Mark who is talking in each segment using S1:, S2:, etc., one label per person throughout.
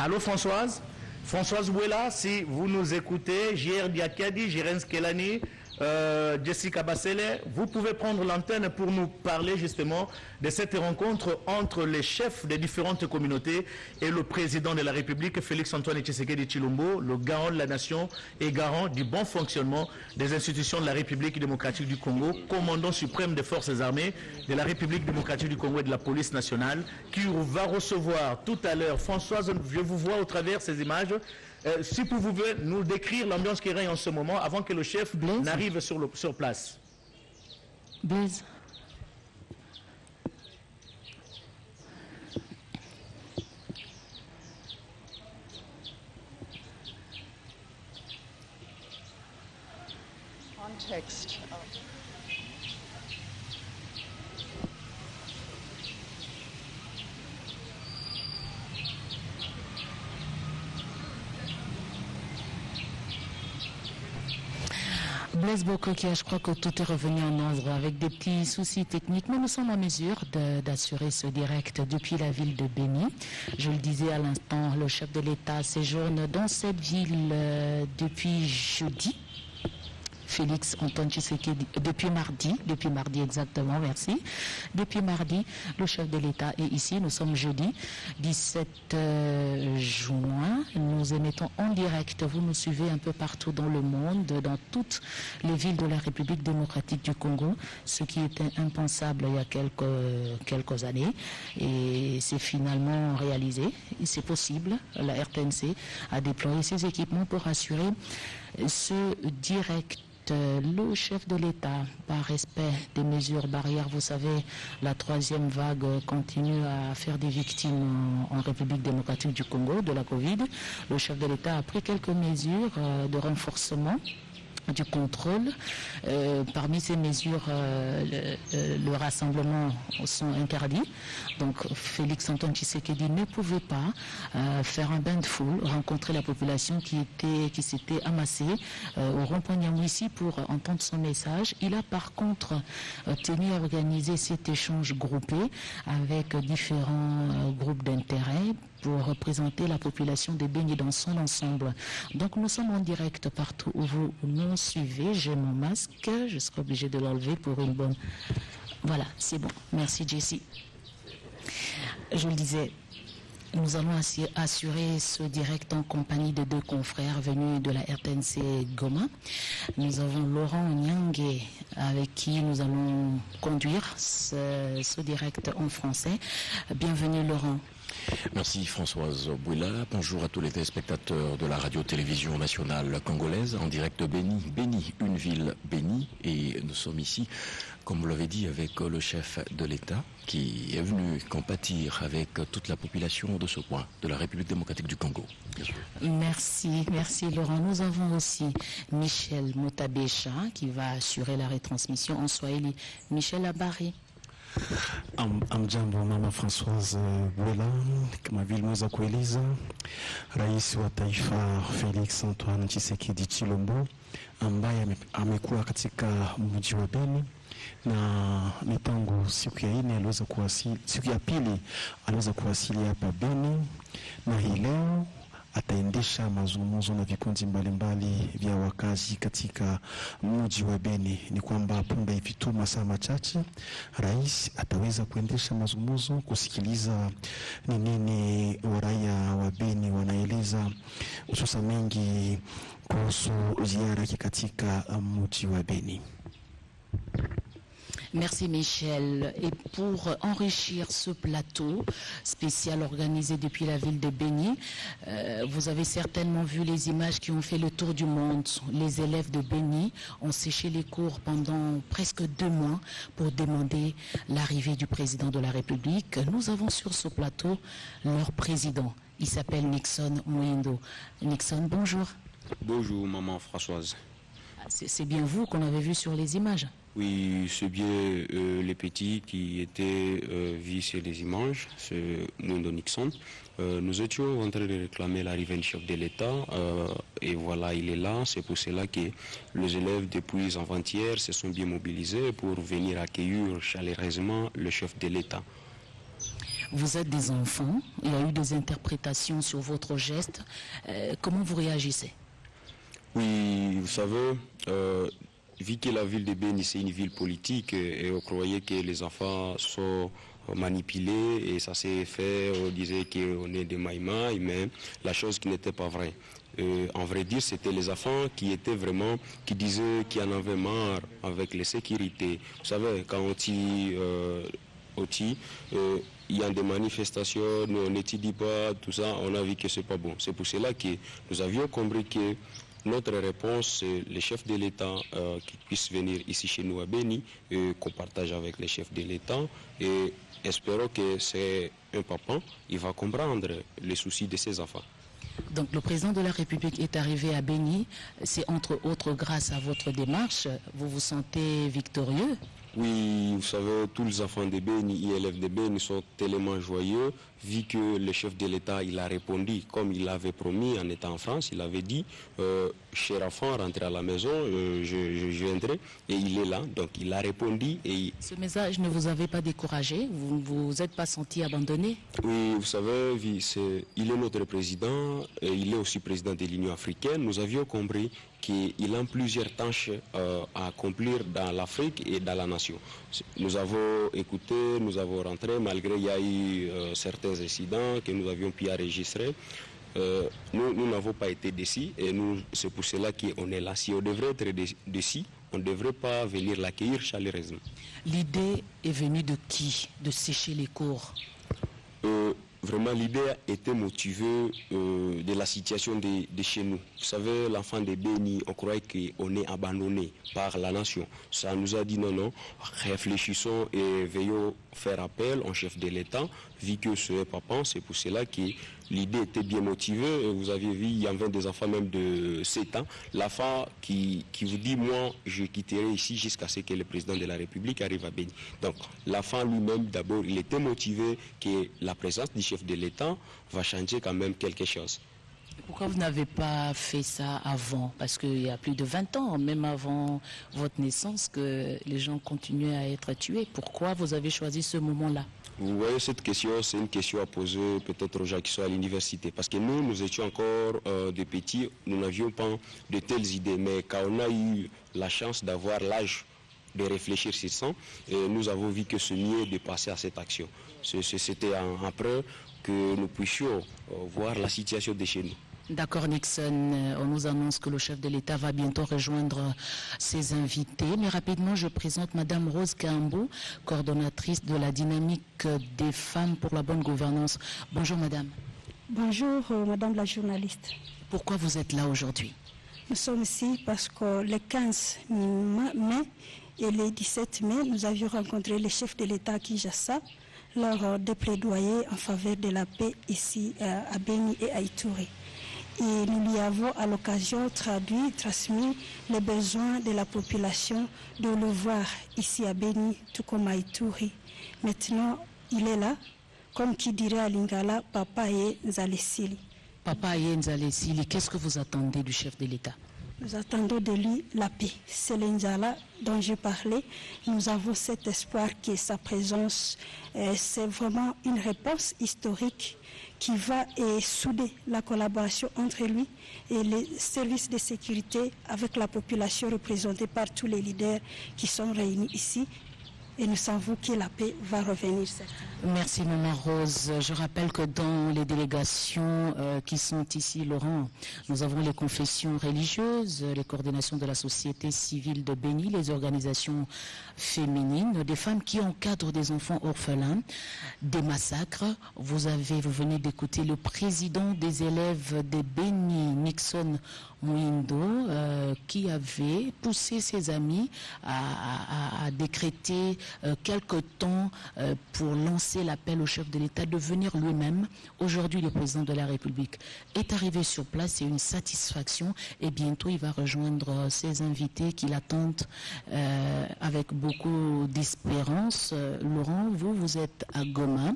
S1: Allô Françoise? Françoise Bouela, si vous nous écoutez, J.R. Diakadi, Jirens Kelani, Jessica Bassele, vous pouvez prendre l'antenne pour nous parler justement de cette rencontre entre les chefs des différentes communautés et le président de la République, Félix-Antoine Tshisekedi Tshilombo, le garant de la nation et garant du bon fonctionnement des institutions de la République démocratique du Congo, commandant suprême des forces armées de la République démocratique du Congo et de la police nationale, qui va recevoir tout à l'heure. Françoise, je vous vois au travers ces images. Si vous pouvez nous décrire l'ambiance qui règne en ce moment avant que le chef n'arrive sur place.
S2: Blaise.
S3: Context.
S2: Blaise Bokokia, je crois que tout est revenu en ordre avec des petits soucis techniques, mais nous sommes en mesure d'assurer ce direct depuis la ville de Béni. Je le disais à l'instant, le chef de l'État séjourne dans cette ville depuis jeudi. Félix-Antoine Tshisekedi, depuis mardi exactement, merci. Depuis mardi, le chef de l'État est ici. Nous sommes jeudi 17 juin. Nous émettons en direct. Vous nous suivez un peu partout dans le monde, dans toutes les villes de la République démocratique du Congo, ce qui était impensable il y a quelques années. Et c'est finalement réalisé. C'est possible. La RTNC a déployé ses équipements pour assurer ce direct. Le chef de l'État, par respect des mesures barrières, vous savez, la troisième vague continue à faire des victimes en République démocratique du Congo de la Covid. Le chef de l'État a pris quelques mesures de renforcement du contrôle. Parmi ces mesures, le rassemblement sont interdits. Donc Félix-Antoine Tshisekedi ne pouvait pas faire un bain de foule, rencontrer la population qui s'était amassée au rond-point Nyamwisi pour entendre son message. Il a par contre tenu à organiser cet échange groupé avec différents groupes d'intérêt pour représenter la population de Béni dans son ensemble. Donc nous sommes en direct partout où vous nous suivez. J'ai mon masque, je serai obligée de l'enlever pour une bonne... Voilà, c'est bon. Merci Jessie. Je le disais, nous allons assurer ce direct en compagnie de deux confrères venus de la RTNC Goma. Nous avons Laurent Nyangue avec qui nous allons conduire ce direct en français. Bienvenue Laurent.
S4: Merci Françoise Bouela. Bonjour à tous les téléspectateurs de la radio-télévision nationale congolaise en direct de Béni. Béni, une ville bénie. Et nous sommes ici, comme vous l'avez dit, avec le chef de l'État qui est venu compatir avec toute la population de ce coin, de la République démocratique du Congo.
S2: Merci Laurent. Nous avons aussi Michel Motabesha qui va assurer la retransmission en Swahili. Michel Abari.
S5: Amjambo mama Françoise Bouela, kama vile mweza kueleza, rais wa taifa Felix Antoine Tshisekedi Tshilombo ambaye amekuwa katika mji wa Beni na ni tangu siku ya pili aliweza kuwasili hapa Beni, na hii leo ataendesha mazungumzo na vikundi mbalimbali vya wakazi katika mji wa Beni. Ni kwamba punde hivi tu masaa machache rais ataweza kuendesha mazungumzo, kusikiliza ni nini raia wa Beni wanaeleza, hususan mengi kuhusu ziara yake katika mji wa Beni.
S2: Merci Michel. Et pour enrichir ce plateau spécial organisé depuis la ville de Béni, vous avez certainement vu les images qui ont fait le tour du monde. Les élèves de Béni ont séché les cours pendant presque 2 mois pour demander l'arrivée du président de la République. Nous avons sur ce plateau leur président. Il s'appelle Nixon Mwindo. Nixon, bonjour.
S6: Bonjour maman Françoise.
S2: C'est bien vous qu'on avait vu sur les images.
S6: Oui, c'est bien les petits qui étaient vus sur les images, c'est Mwindo Nixon. Nous étions en train de réclamer l'arrivée du chef de l'État et voilà, il est là. C'est pour cela que les élèves depuis avant-hier se sont bien mobilisés pour venir accueillir chaleureusement le chef de l'État.
S2: Vous êtes des enfants, il y a eu des interprétations sur votre geste. Comment vous réagissez?
S6: Oui, vous savez, vu que la ville de Béni, c'est une ville politique, et on croyait que les enfants sont manipulés, et ça s'est fait, on disait qu'on est des maïmaï, mais la chose qui n'était pas vraie. En vrai dire, c'était les enfants qui disaient qu'ils en avaient marre avec les sécurités. Vous savez, quand il y a des manifestations, on n'étudie pas, tout ça, on a vu que c'est pas bon. C'est pour cela que nous avions compris que notre réponse, c'est les chefs de l'État qui puissent venir ici chez nous à Béni, qu'on partage avec les chefs de l'État, et espérons que c'est un papa, il va comprendre les soucis de ses enfants.
S2: Donc le président de la République est arrivé à Béni, c'est entre autres grâce à votre démarche, vous vous sentez victorieux?
S6: Oui, vous savez, tous les enfants de Béni, élèves de Béni sont tellement joyeux, vu que le chef de l'État, il a répondu, comme il l'avait promis en étant en France, il avait dit, cher enfant, rentrez à la maison, je viendrai, et il est là, donc il a répondu.
S2: Ce message ne vous avait pas découragé? Vous ne vous êtes pas senti abandonné?
S6: Oui, vous savez, il est notre président, et il est aussi président de l'Union africaine. Nous avions compris qu'il a plusieurs tâches à accomplir dans l'Afrique et dans la nation. Nous avons écouté, nous avons rentré, malgré il y a eu certains incidents que nous avions pu enregistrer. Nous n'avons pas été déçus et c'est pour cela qu'on est là. Si on devrait être déçus, on ne devrait pas venir l'accueillir chaleureusement.
S2: L'idée est venue de qui? De sécher les cours?
S6: Vraiment, l'idée était motivée de la situation de chez nous. Vous savez, l'enfant de Béni, on croyait qu'on est abandonné par la nation. Ça nous a dit non, réfléchissons et veillons faire appel au chef de l'État, vu que ce n'est pas papa. C'est pour cela que l'idée était bien motivée. Et vous avez vu, il y avait des enfants même de 7 ans. L'enfant qui vous dit, moi, je quitterai ici jusqu'à ce que le président de la République arrive à Béni. Donc, l'enfant lui-même, d'abord, il était motivé que la présence du chef de l'État va changer quand même quelque chose.
S2: Pourquoi vous n'avez pas fait ça avant? Parce qu'il y a plus de 20 ans, même avant votre naissance, que les gens continuaient à être tués. Pourquoi vous avez choisi ce moment-là?
S6: Vous voyez, cette question, c'est une question à poser peut-être aux gens qui sont à l'université. Parce que nous étions encore des petits, nous n'avions pas de telles idées. Mais quand on a eu la chance d'avoir l'âge de réfléchir sur ça, nous avons vu que c'est mieux de passer à cette action. C'était après que nous puissions voir la situation de chez nous.
S2: D'accord, Nixon. On nous annonce que le chef de l'État va bientôt rejoindre ses invités. Mais rapidement, je présente Madame Rose Kambo, coordonnatrice de la dynamique des femmes pour la bonne gouvernance. Bonjour, Madame.
S3: Bonjour, Madame la journaliste.
S2: Pourquoi vous êtes là aujourd'hui?
S3: Nous sommes ici parce que le 15 mai et le 17 mai, nous avions rencontré le chef de l'État à Kinshasa lors des plaidoyers en faveur de la paix ici à Béni et à Ituri. Et nous lui avons à l'occasion transmis les besoins de la population de le voir ici à Béni, tout comme à Ituri. Maintenant, il est là, comme qui dirait à Lingala, Papa et Nzalesili.
S2: Papa et Nzalesili, qu'est-ce que vous attendez du chef de l'État?
S3: Nous attendons de lui la paix. C'est l'Injala dont je parlais. Nous avons cet espoir que sa présence, c'est vraiment une réponse historique qui va souder la collaboration entre lui et les services de sécurité avec la population représentée par tous les leaders qui sont réunis ici. Et nous savons que la paix va revenir.
S2: Merci, Maman Rose. Je rappelle que dans les délégations qui sont ici, Laurent, nous avons les confessions religieuses, les coordinations de la société civile de Béni, les organisations féminines, des femmes qui encadrent des enfants orphelins, des massacres. Vous venez d'écouter le président des élèves de Béni, Nixon Mouindo, qui avait poussé ses amis à décréter quelque temps pour lancer l'appel au chef de l'État de venir lui-même. Aujourd'hui, le président de la République est arrivé sur place, c'est une satisfaction et bientôt il va rejoindre ses invités qui l'attendent avec beaucoup d'espérance. Laurent, vous êtes à Goma.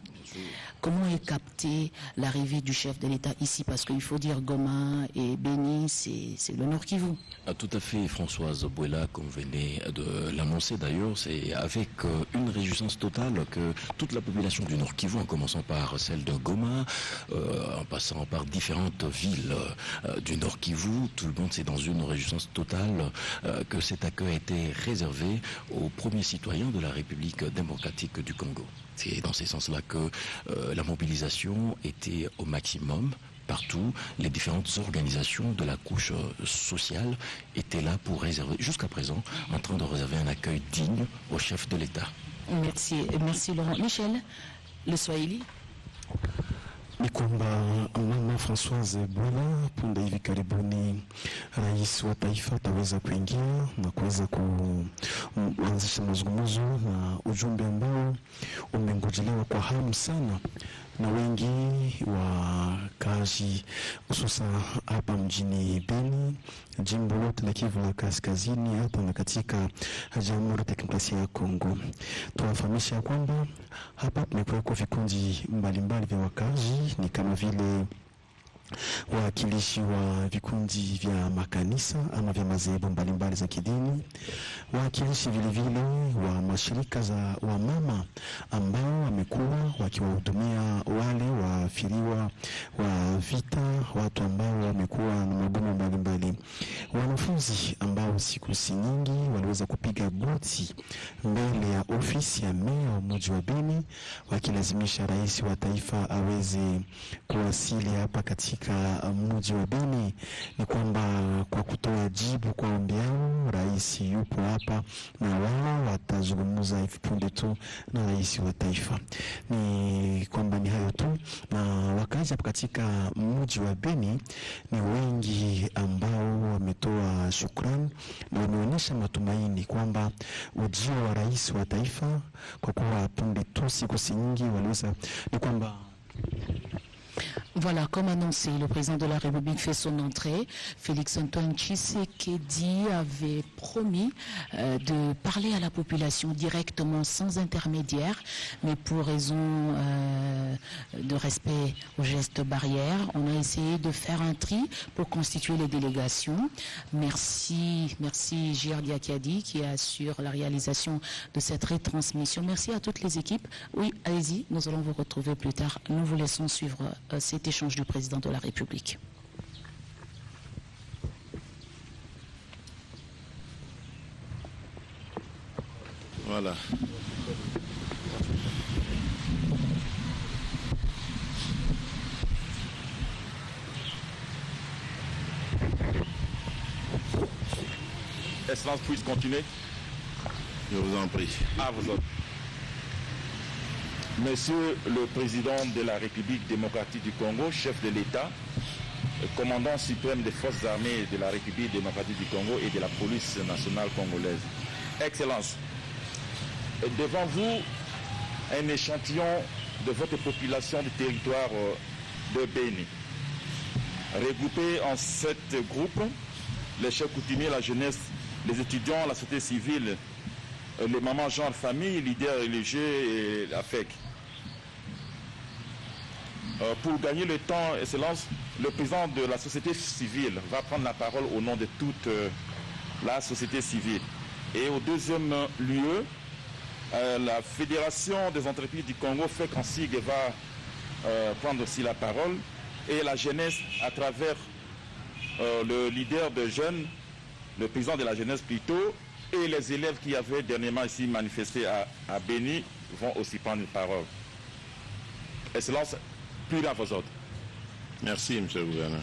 S2: Comment est captée l'arrivée du chef de l'État ici? Parce qu'il faut dire Goma et Béni, c'est le Nord Kivu.
S4: Tout à fait, Françoise Bouela, comme venez de l'annoncer d'ailleurs, c'est avec une réjouissance totale que toute la population du Nord Kivu, en commençant par celle de Goma, en passant par différentes villes du Nord Kivu, tout le monde c'est dans une réjouissance totale que cet accueil a été réservé aux premiers citoyens de la République démocratique du Congo. C'est dans ces sens-là que la mobilisation était au maximum. Partout, les différentes organisations de la couche sociale étaient là pour réserver, jusqu'à présent, en train de réserver un accueil digne au chef de l'État.
S2: Merci Laurent. Michel, le Swahili.
S5: Ni kwamba mama Françoise Bwela punde hivi karibuni rais wa taifa ataweza kuingia na kuweza kuanzisha mazungumzo na ujumbe ambao umengojelewa kwa hamu sana na wengi wa kazi hususan hapa mjini Beni, jimbo lote la Kivu la Kaskazini, hata na katika Jamhuri ya Kidemokrasia ya Kongo. Tunafahamisha kwamba hapa kumekuwa vikundi mbalimbali vya wakazi, ni kama vile wawakilishi wa vikundi vya makanisa ama vya madhehebu mbalimbali za kidini, wawakilishi vile vile wa mashirika za wamama ambao wamekuwa wakiwahudumia wale waafiriwa wa vita, watu ambao wamekuwa na magumu mbalimbali, wanafunzi ambao siku si nyingi waliweza kupiga goti mbele ya ofisi ya meya wa mji wa Beni wakilazimisha rais wa taifa aweze kuwasili hapa katika mji wa Beni. Ni kwamba kwa kutoa jibu kwa ombi yao, rais yupo hapa na wao watazungumza hivi punde tu na rais wa taifa. Ni kwamba ni hayo tu, na wakazi hapa katika mji wa Beni ni wengi ambao wametoa shukrani na wameonyesha matumaini kwamba ujio wa rais wa taifa, kwa kuwa punde tu siku si nyingi waliweza, ni kwamba
S2: Voilà, comme annoncé, le président de la République fait son entrée. Félix-Antoine Tshisekedi avait promis de parler à la population directement, sans intermédiaire, mais pour raison de respect aux gestes barrières, on a essayé de faire un tri pour constituer les délégations. Merci J.R. Diakadi qui assure la réalisation de cette retransmission. Merci à toutes les équipes. Oui, allez-y, nous allons vous retrouver plus tard. Nous vous laissons suivre cet échange du président de la République.
S7: Voilà.
S1: Excellence, puisse continuer.
S7: Je vous en prie.
S1: À vous autres. Monsieur le Président de la République démocratique du Congo, chef de l'État, commandant suprême des forces armées de la République démocratique du Congo et de la police nationale congolaise. Excellence, devant vous, un échantillon de votre population du territoire de Beni. Regroupés en 7 groupes, les chefs coutumiers, la jeunesse, les étudiants, la société civile, les mamans, genre, famille, leaders religieux et la FEC. Pour gagner le temps, Excellence, le président de la société civile va prendre la parole au nom de toute la société civile. Et au deuxième lieu, la Fédération des entreprises du Congo, FEC en sigle, va prendre aussi la parole. Et la jeunesse, à travers le leader de jeunes, le président de la jeunesse plutôt, et les élèves qui avaient dernièrement ici manifesté à Beni, vont aussi prendre la parole. Excellence, plus à vos autres.
S7: Merci, monsieur le gouverneur.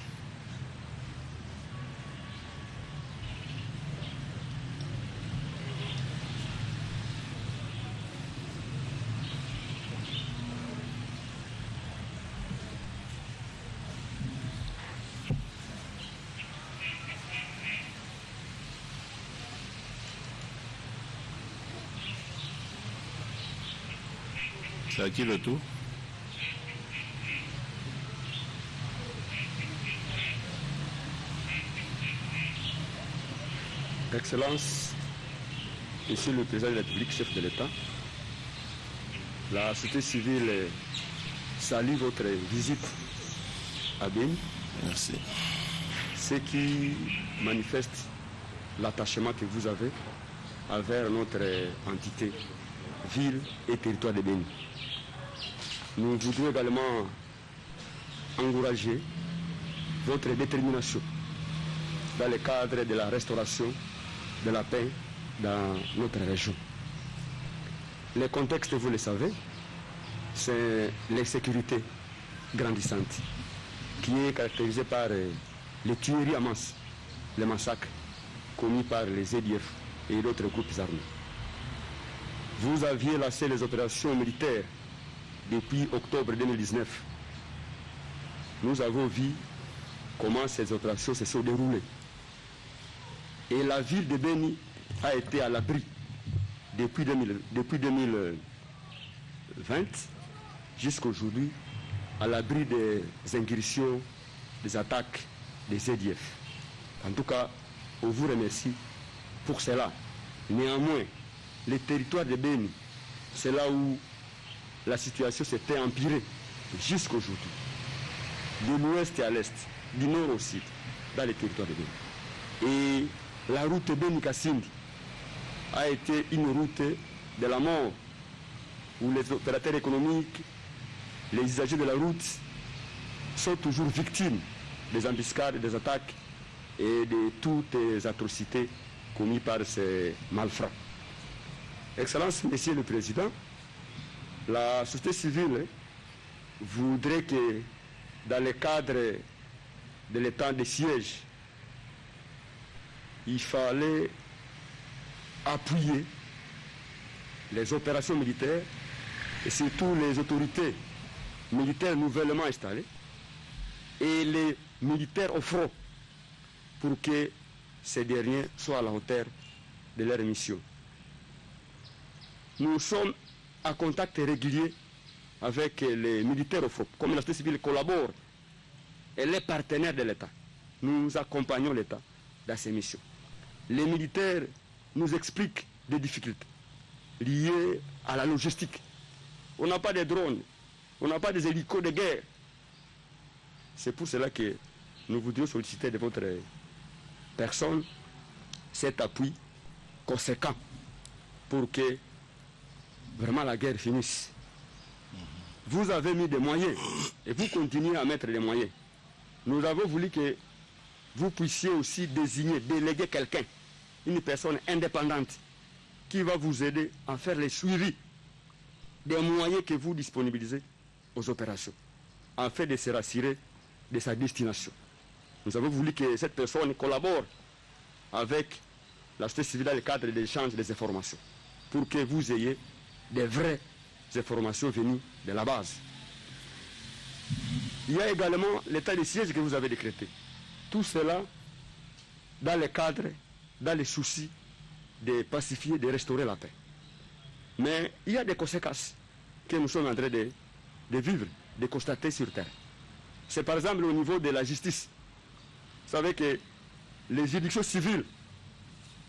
S7: C'est à qui le tour?
S8: Excellence, Monsieur le Président de la République, chef de l'État, la société civile salue votre visite à Beni.
S7: Merci.
S8: Ce qui manifeste l'attachement que vous avez envers notre entité ville et territoire de Béni. Nous voudrions également encourager votre détermination dans le cadre de la restauration de la paix dans notre région. Le contexte, vous le savez, c'est l'insécurité grandissante qui est caractérisée par les tueries en masse, les massacres commis par les EDF et d'autres groupes armés. Vous aviez lancé les opérations militaires depuis octobre 2019. Nous avons vu comment ces opérations se sont déroulées. Et la ville de Béni a été à l'abri depuis 2020 jusqu'à aujourd'hui, à l'abri des incursions, des attaques des EDF. En tout cas, on vous remercie pour cela. Néanmoins, le territoire de Béni, c'est là où la situation s'était empirée jusqu'à aujourd'hui. De l'ouest à l'est, du nord au sud, dans le territoire de Béni. Et la route Béni-Kassindi a été une route de la mort, où les opérateurs économiques, les usagers de la route sont toujours victimes des embuscades, des attaques et de toutes les atrocités commises par ces malfrats. Excellence, Monsieur le Président, la société civile voudrait que dans le cadre de l'état de siège, il fallait appuyer les opérations militaires et surtout les autorités militaires nouvellement installées et les militaires au front pour que ces derniers soient à la hauteur de leur mission. Nous sommes en contact régulier avec les militaires au front. Comme la société civile collabore, elle est partenaire de l'État. Nous accompagnons l'État dans ses missions. Les militaires nous expliquent des difficultés liées à la logistique. On n'a pas de drones, on n'a pas des hélicos de guerre. C'est pour cela que nous voudrions solliciter de votre personne cet appui conséquent pour que vraiment la guerre finisse. Vous avez mis des moyens et vous continuez à mettre des moyens. Nous avons voulu que vous puissiez aussi désigner, déléguer quelqu'un, une personne indépendante qui va vous aider à faire le suivi des moyens que vous disponibilisez aux opérations, afin de se rassurer de sa destination. Nous avons voulu que cette personne collabore avec la société civile dans le cadre de l'échange des informations, pour que vous ayez des vraies informations venues de la base. Il y a également l'état de siège que vous avez décrété. Tout cela dans le cadre, dans les soucis de pacifier, de restaurer la paix. Mais il y a des conséquences que nous sommes en train de vivre, de constater sur terre. C'est par exemple au niveau de la justice. Vous savez que les juridictions civiles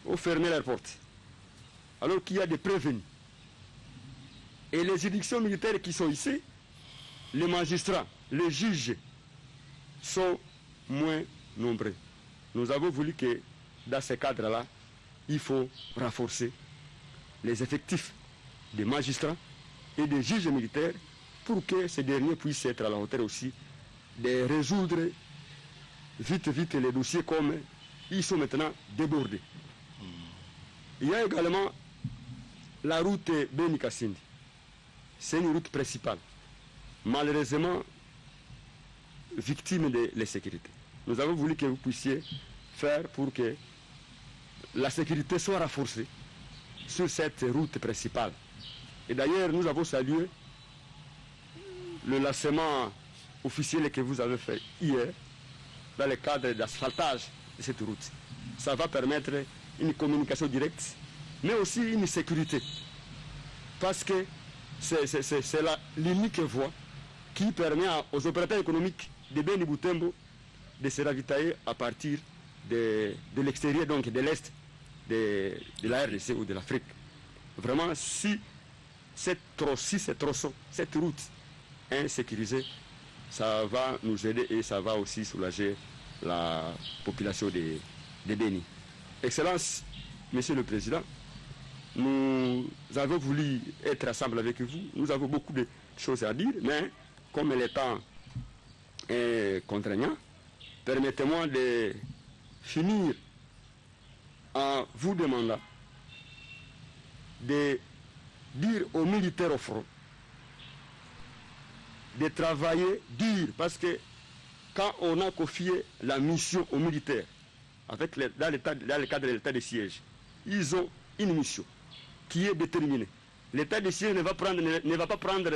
S8: ont fermé leurs portes, alors qu'il y a des prévenus. Et les juridictions militaires qui sont ici, les magistrats, les juges sont moins nombreux. Nous avons voulu que dans ce cadre-là, il faut renforcer les effectifs des magistrats et des juges militaires pour que ces derniers puissent être à la hauteur aussi de résoudre vite les dossiers comme ils sont maintenant débordés. Il y a également la route Béni-Kassindi. C'est une route principale, malheureusement victime de l'insécurité. Nous avons voulu que vous puissiez faire pour que la sécurité soit renforcée sur cette route principale. Et d'ailleurs, nous avons salué le lancement officiel que vous avez fait hier dans le cadre d'asphaltage de cette route. Ça va permettre une communication directe, mais aussi une sécurité. Parce que c'est l'unique voie qui permet aux opérateurs économiques de Béni Boutembo de se ravitailler à partir de l'extérieur, donc de l'Est de la RDC ou de l'Afrique. Vraiment, si cette route est sécurisée, ça va nous aider et ça va aussi soulager la population de Béni. Excellence, Monsieur le Président, nous avons voulu être ensemble avec vous. Nous avons beaucoup de choses à dire, mais comme le temps est contraignant, permettez-moi de finir en vous demandant de dire aux militaires au front de travailler dur, parce que quand on a confié la mission aux militaires, dans le cadre de l'état de siège, ils ont une mission qui est déterminée. L'état de siège ne va pas prendre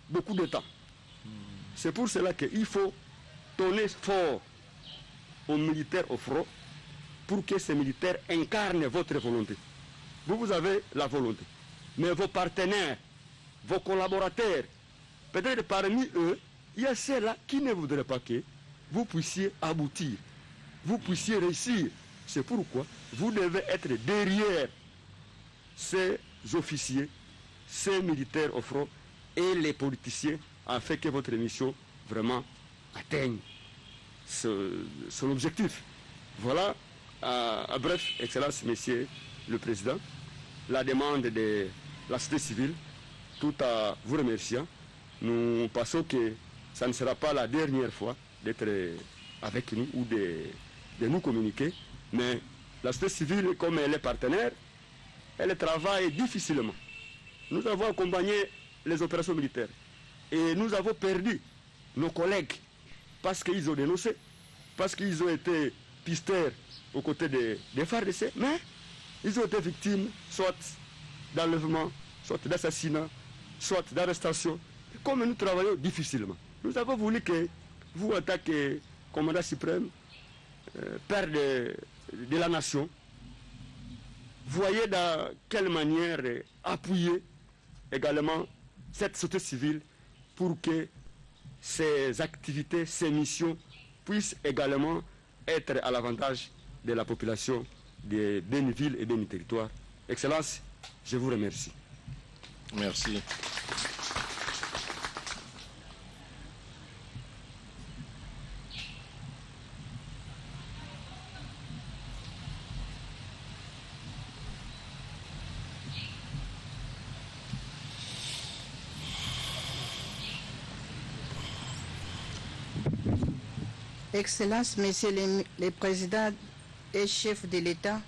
S8: beaucoup de temps. C'est pour cela qu'il faut donner fort aux militaires au front pour que ces militaires incarnent votre volonté. Vous avez la volonté. Mais vos partenaires, vos collaborateurs, peut-être parmi eux, il y a ceux-là qui ne voudraient pas que vous puissiez aboutir, vous puissiez réussir. C'est pourquoi vous devez être derrière ces officiers, ces militaires au front et les politiciens afin que votre mission vraiment atteigne son objectif. Voilà, bref, Excellence, Monsieur le Président, la demande de la société civile, tout en vous remerciant. Nous pensons que ça ne sera pas la dernière fois d'être avec nous ou de nous communiquer, mais la société civile, comme elle est partenaire, elle travaille difficilement. Nous avons accompagné les opérations militaires et nous avons perdu nos collègues parce qu'ils ont dénoncé, parce qu'ils ont été pisteurs aux côtés des FARDC, mais ils ont été victimes soit d'enlèvement, soit d'assassinat, soit d'arrestation. Comme nous travaillons difficilement, nous avons voulu que vous, en tant que commandant suprême, père de la nation, voyez dans quelle manière appuyer également cette société civile pour que ces activités, ces missions puissent également être à l'avantage de la population de Béniville et Béni Territoire. Excellence, je vous remercie.
S7: Merci.
S9: Excellence, Monsieur le Président et chef de l'État,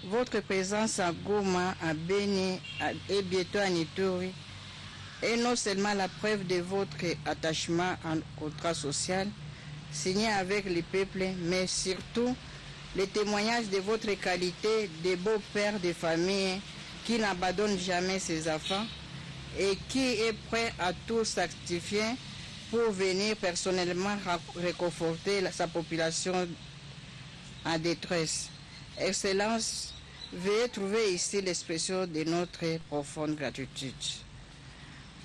S9: votre présence à Goma, à Béni et bientôt à Nitori est non seulement la preuve de votre attachement au contrat social signé avec le peuple, mais surtout le témoignage de votre qualité de beau père de famille qui n'abandonne jamais ses enfants et qui est prêt à tout sacrifier pour venir personnellement réconforter sa population en détresse. Excellence, veuillez trouver ici l'expression de notre profonde gratitude.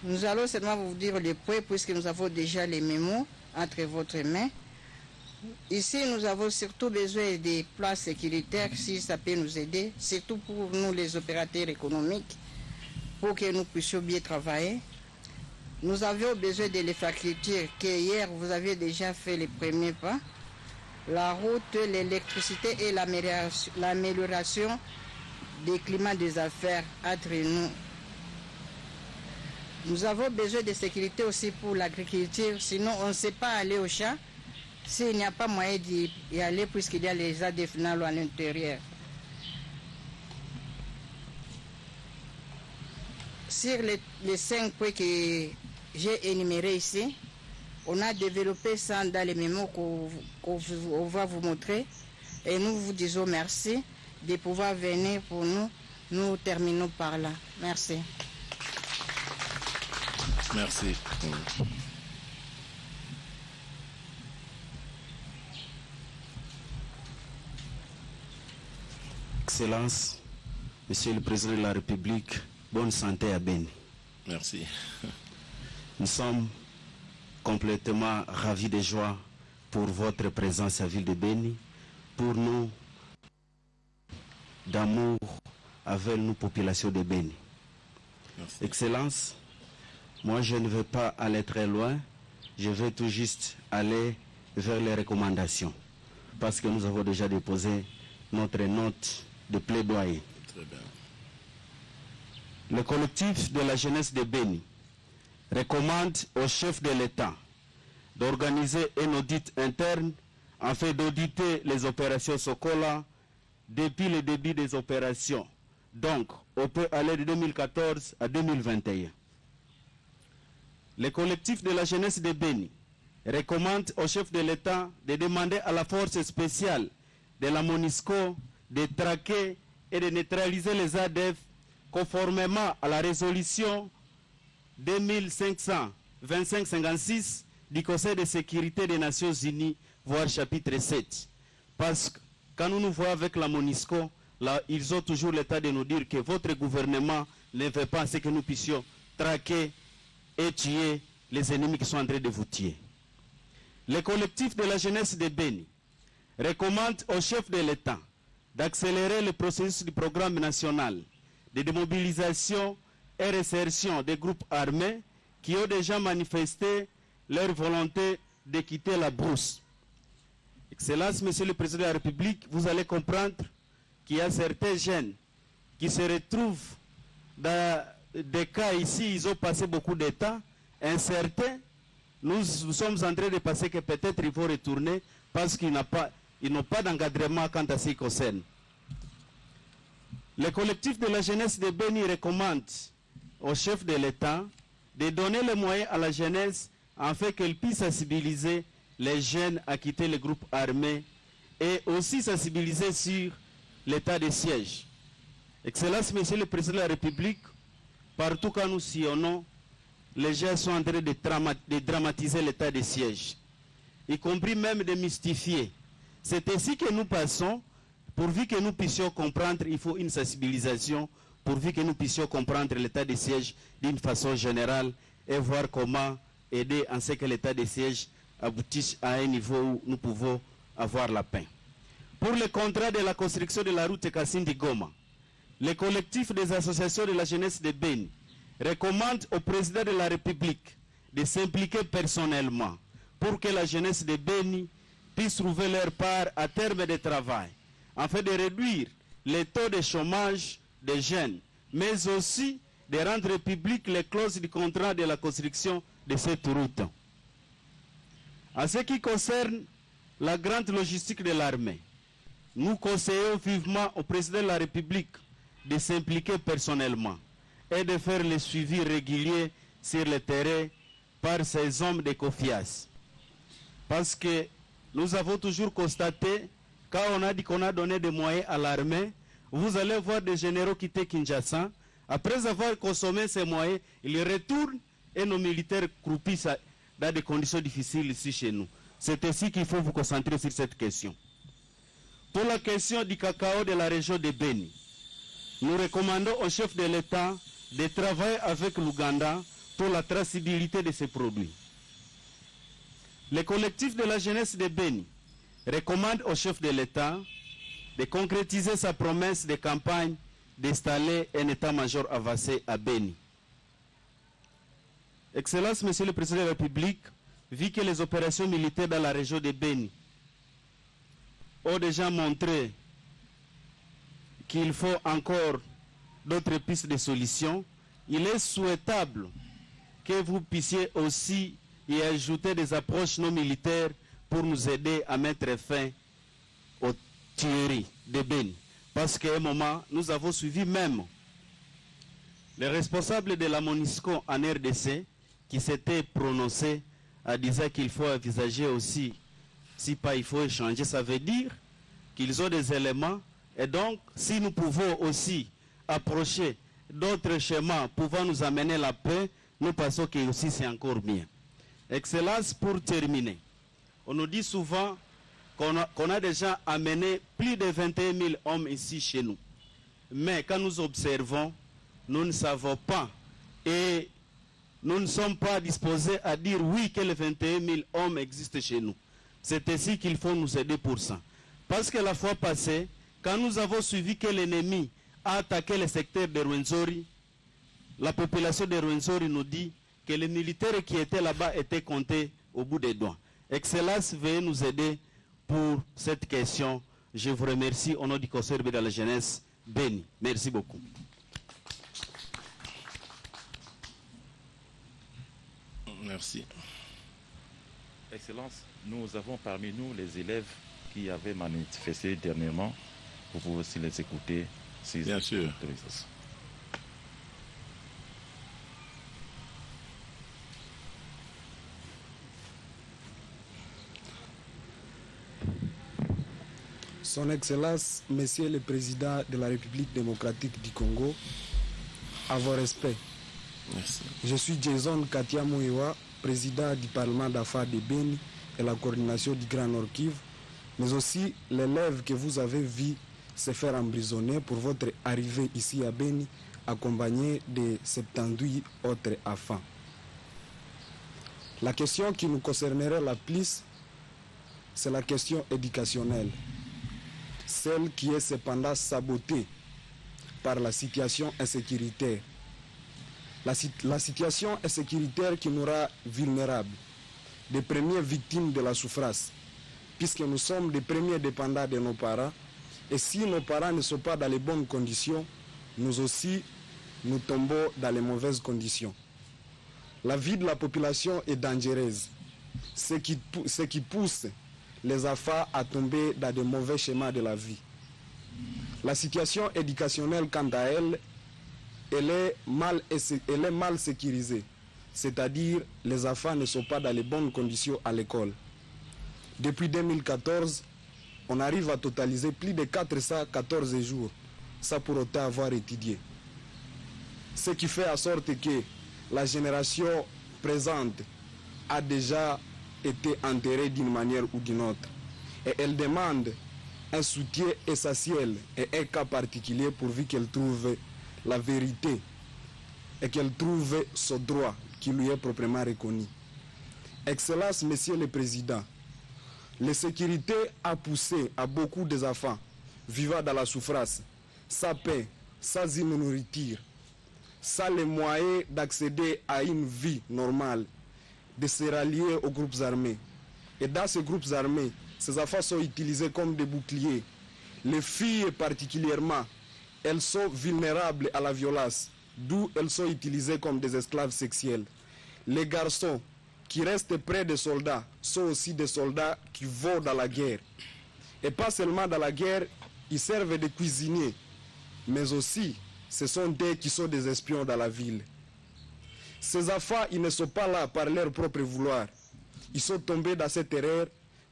S9: Nous allons seulement vous dire les points puisque nous avons déjà les mémos entre votre mains. Ici, nous avons surtout besoin des plans sécuritaires, si ça peut nous aider, surtout pour nous les opérateurs économiques, pour que nous puissions bien travailler. Nous avions besoin de l'infrastructure, que hier vous aviez déjà fait les premiers pas. La route, l'électricité et l'amélioration des climats des affaires entre nous. Nous avons besoin de sécurité aussi pour l'agriculture, sinon on ne sait pas aller au champ s'il n'y a pas moyen d'y aller puisqu'il y a les aides finales à l'intérieur. Sur les 5 points que j'ai énumérés ici, on a développé ça dans les mémos qu'on va vous montrer et nous vous disons merci de pouvoir venir pour nous. Nous terminons par là. Merci.
S7: Merci.
S5: Excellence, Monsieur le Président de la République, bonne santé à Béni.
S7: Merci.
S5: Nous sommes complètement ravis de joie pour votre présence à Ville de Béni, pour nous, d'amour avec nous, population de Béni.
S7: Merci.
S5: Excellence, moi je ne veux pas aller très loin, je veux tout juste aller vers les recommandations, parce que nous avons déjà déposé notre note de plaidoyer.
S7: Très bien.
S10: Le collectif de la jeunesse de Béni recommande au chef de l'État d'organiser un audit interne afin d'auditer les opérations Sokola depuis le début des opérations. Donc, on peut aller de 2014 à 2021. Le collectif de la jeunesse de Béni recommande au chef de l'État de demander à la force spéciale de la MONUSCO de traquer et de neutraliser les ADF conformément à la résolution 2556 du Conseil de sécurité des Nations Unies, voire chapitre 7. Parce que quand nous nous voyons avec la MONUSCO, là, ils ont toujours l'état de nous dire que votre gouvernement ne veut pas que nous puissions traquer et tuer les ennemis qui sont en train de vous tuer. Le collectif de la jeunesse de Béni recommande au chef de l'État d'accélérer le processus du programme national de démobilisation et réinsertion des groupes armés qui ont déjà manifesté leur volonté de quitter la brousse. Excellence, Monsieur le Président de la République, vous allez comprendre qu'il y a certains jeunes qui se retrouvent dans des cas ici, ils ont passé beaucoup d'états, incertains. Nous sommes en train de penser que peut-être ils vont retourner parce qu'ils n'ont pas d'encadrement quant à ce qui concerne. Le collectif de la jeunesse de Béni recommande au chef de l'État de donner les moyens à la jeunesse afin qu'elle puisse sensibiliser les jeunes à quitter les groupes armés et aussi sensibiliser sur l'état de siège. Excellence, Monsieur le Président de la République, partout quand nous sillonnons, les gens sont en train de dramatiser l'état de siège, y compris même de mystifier. C'est ainsi que nous passons, pourvu que nous puissions comprendre, il faut une sensibilisation, pourvu que nous puissions comprendre l'état de siège d'une façon générale et voir comment aider en ce que l'état de siège aboutisse à un niveau où nous pouvons avoir la paix. Pour le contrat de la construction de la route Kassindi-Goma, le collectif des associations de la jeunesse de Béni recommande au président de la République de s'impliquer personnellement pour que la jeunesse de Béni puisse trouver leur part à terme de travail, afin de réduire les taux de chômage des jeunes, mais aussi de rendre publiques les clauses du contrat de la construction de cette route. En ce qui concerne la grande logistique de l'armée, nous conseillons vivement au président de la République de s'impliquer personnellement et de faire le suivi régulier sur le terrain par ces hommes de confiance. Parce que nous avons toujours constaté, quand on a dit qu'on a donné des moyens à l'armée, vous allez voir des généraux quitter Kinshasa. Après avoir consommé ces moyens, ils retournent et nos militaires croupissent dans des conditions difficiles ici chez nous. C'est ainsi qu'il faut vous concentrer sur cette question. Pour la question du cacao de la région de Béni, nous recommandons au chef de l'État de travailler avec l'Ouganda pour la traçabilité de ces produits. Le collectif de la jeunesse de Béni recommande au chef de l'État de concrétiser sa promesse de campagne d'installer un état-major avancé à Béni. Excellence, Monsieur le Président de la République, vu que les opérations militaires dans la région de Béni ont déjà montré qu'il faut encore d'autres pistes de solutions, il est souhaitable que vous puissiez aussi y ajouter des approches non militaires pour nous aider à mettre fin aux tueries de Béni. Parce qu'à un moment, nous avons suivi même les responsables de la MONUSCO en RDC qui s'étaient prononcés en disant qu'il faut envisager aussi, si pas il faut échanger, ça veut dire qu'ils ont des éléments. Et donc, si nous pouvons aussi approcher d'autres schémas pouvant nous amener la paix, nous pensons que aussi c'est encore mieux. Excellence, pour terminer, on nous dit souvent qu'on a déjà amené plus de 21 000 hommes ici chez nous. Mais quand nous observons, nous ne savons pas et nous ne sommes pas disposés à dire oui que les 21 000 hommes existent chez nous. C'est ainsi qu'il faut nous aider pour ça. Parce que la fois passée, quand nous avons suivi que l'ennemi a attaqué le secteur de Rwenzori, la population de Rwenzori nous dit que les militaires qui étaient là-bas étaient comptés au bout des doigts. Excellence, veuillez nous aider pour cette question. Je vous remercie au nom du Conseil de la jeunesse. Béni. Merci beaucoup.
S7: Merci.
S11: Excellence, nous avons parmi nous les élèves qui avaient manifesté dernièrement. Vous pouvez aussi les écouter. Si
S7: Bien sûr.
S12: Son Excellence, Monsieur le Président de la République démocratique du Congo, à vos respects.
S7: Merci.
S12: Je suis Jason Katia Mouewa, président du Parlement d'affaires de Beni et la coordination du Grand Nord Kivu, mais aussi l'élève que vous avez vu se faire emprisonner pour votre arrivée ici à Beni, accompagné de 78 autres enfants. La question qui nous concernerait la plus, c'est la question éducationnelle, celle qui est cependant sabotée par la situation insécuritaire. La situation insécuritaire qui nous rend vulnérables, des premières victimes de la souffrance, puisque nous sommes des premiers dépendants de nos parents, et si nos parents ne sont pas dans les bonnes conditions, nous aussi, nous tombons dans les mauvaises conditions. La vie de la population est dangereuse, ce qui pousse les enfants à tomber dans de mauvais schémas de la vie. La situation éducationnelle, quant à elle, elle est mal sécurisée, c'est-à-dire les enfants ne sont pas dans les bonnes conditions à l'école. Depuis 2014, on arrive à totaliser plus de 414 jours sans pour autant avoir étudié. Ce qui fait en sorte que la génération présente a déjà été enterrée d'une manière ou d'une autre. Et elle demande un soutien essentiel et un cas particulier pourvu qu'elle trouve la vérité et qu'elle trouve ce droit qui lui est proprement reconnu. Excellence, Monsieur le Président, l'insécurité a poussé à beaucoup des enfants vivant dans la souffrance, sans paix, sans une nourriture, sans les moyens d'accéder à une vie normale, de se rallier aux groupes armés. Et dans ces groupes armés, ces enfants sont utilisés comme des boucliers. Les filles particulièrement, elles sont vulnérables à la violence, d'où elles sont utilisées comme des esclaves sexuels. Les garçons qui restent près des soldats sont aussi des soldats qui vont dans la guerre. Et pas seulement dans la guerre, ils servent de cuisiniers, mais aussi ce sont eux qui sont des espions dans la ville. Ces enfants, ils ne sont pas là par leur propre vouloir. Ils sont tombés dans cette erreur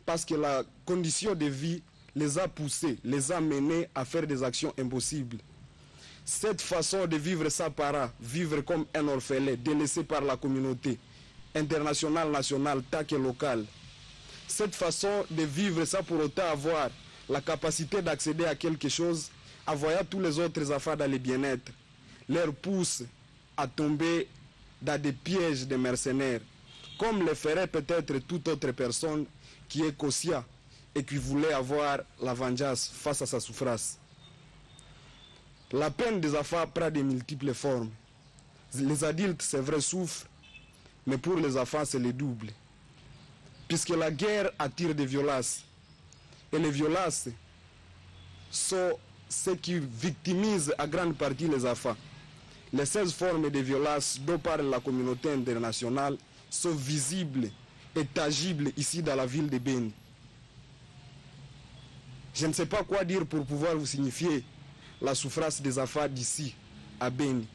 S12: parce que la condition de vie les a poussés, les a menés à faire des actions impossibles. Cette façon de vivre sans parents, vivre comme un orphelin, délaissé par la communauté internationale, nationale, tant que locale. Cette façon de vivre sans pour autant avoir la capacité d'accéder à quelque chose, en voyant tous les autres enfants dans le bien-être, leur pousse à tomber dans des pièges de mercenaires, comme le ferait peut-être toute autre personne qui est conscient et qui voulait avoir la vengeance face à sa souffrance. La peine des enfants prend de multiples formes. Les adultes, c'est vrai, souffrent, mais pour les enfants, c'est le double. Puisque la guerre attire des violences. Et les violences sont ce qui victimise à grande partie les enfants. Les 16 formes de violence dont parle la communauté internationale sont visibles et tangibles ici dans la ville de Beni. Je ne sais pas quoi dire pour pouvoir vous signifier la souffrance des enfants d'ici à Beni.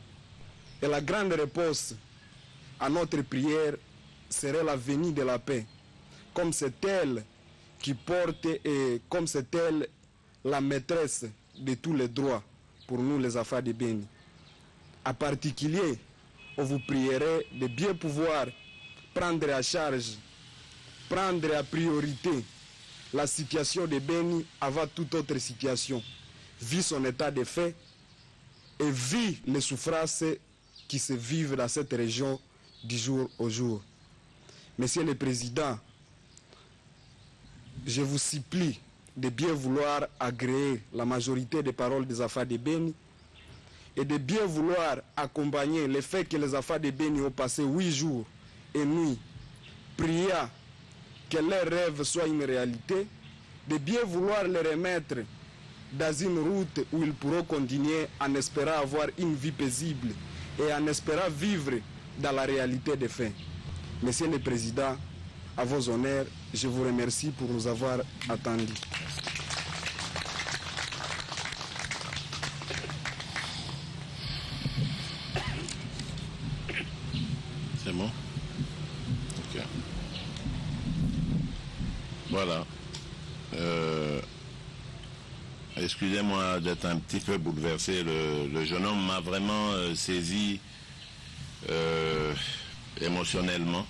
S12: Et la grande réponse à notre prière serait la venue de la paix, comme c'est elle qui porte et comme c'est elle la maîtresse de tous les droits pour nous les enfants de Beni. En particulier, on vous prierait de bien pouvoir prendre à charge, prendre à priorité la situation de Beni avant toute autre situation, vu son état de fait et vu les souffrances qui se vivent dans cette région du jour au jour. Monsieur le Président, je vous supplie de bien vouloir agréer la majorité des paroles des enfants de Beni et de bien vouloir accompagner le fait que les enfants de Beni ont passé 8 jours et nuits priant que leurs rêves soient une réalité, de bien vouloir les remettre dans une route où ils pourront continuer en espérant avoir une vie paisible et en espérant vivre dans la réalité des faits. Monsieur le Président, à vos honneurs, je vous remercie pour nous avoir attendus.
S7: C'est bon? Ok. Voilà. Excusez-moi d'être un petit peu bouleversé. Le jeune homme m'a vraiment saisi émotionnellement.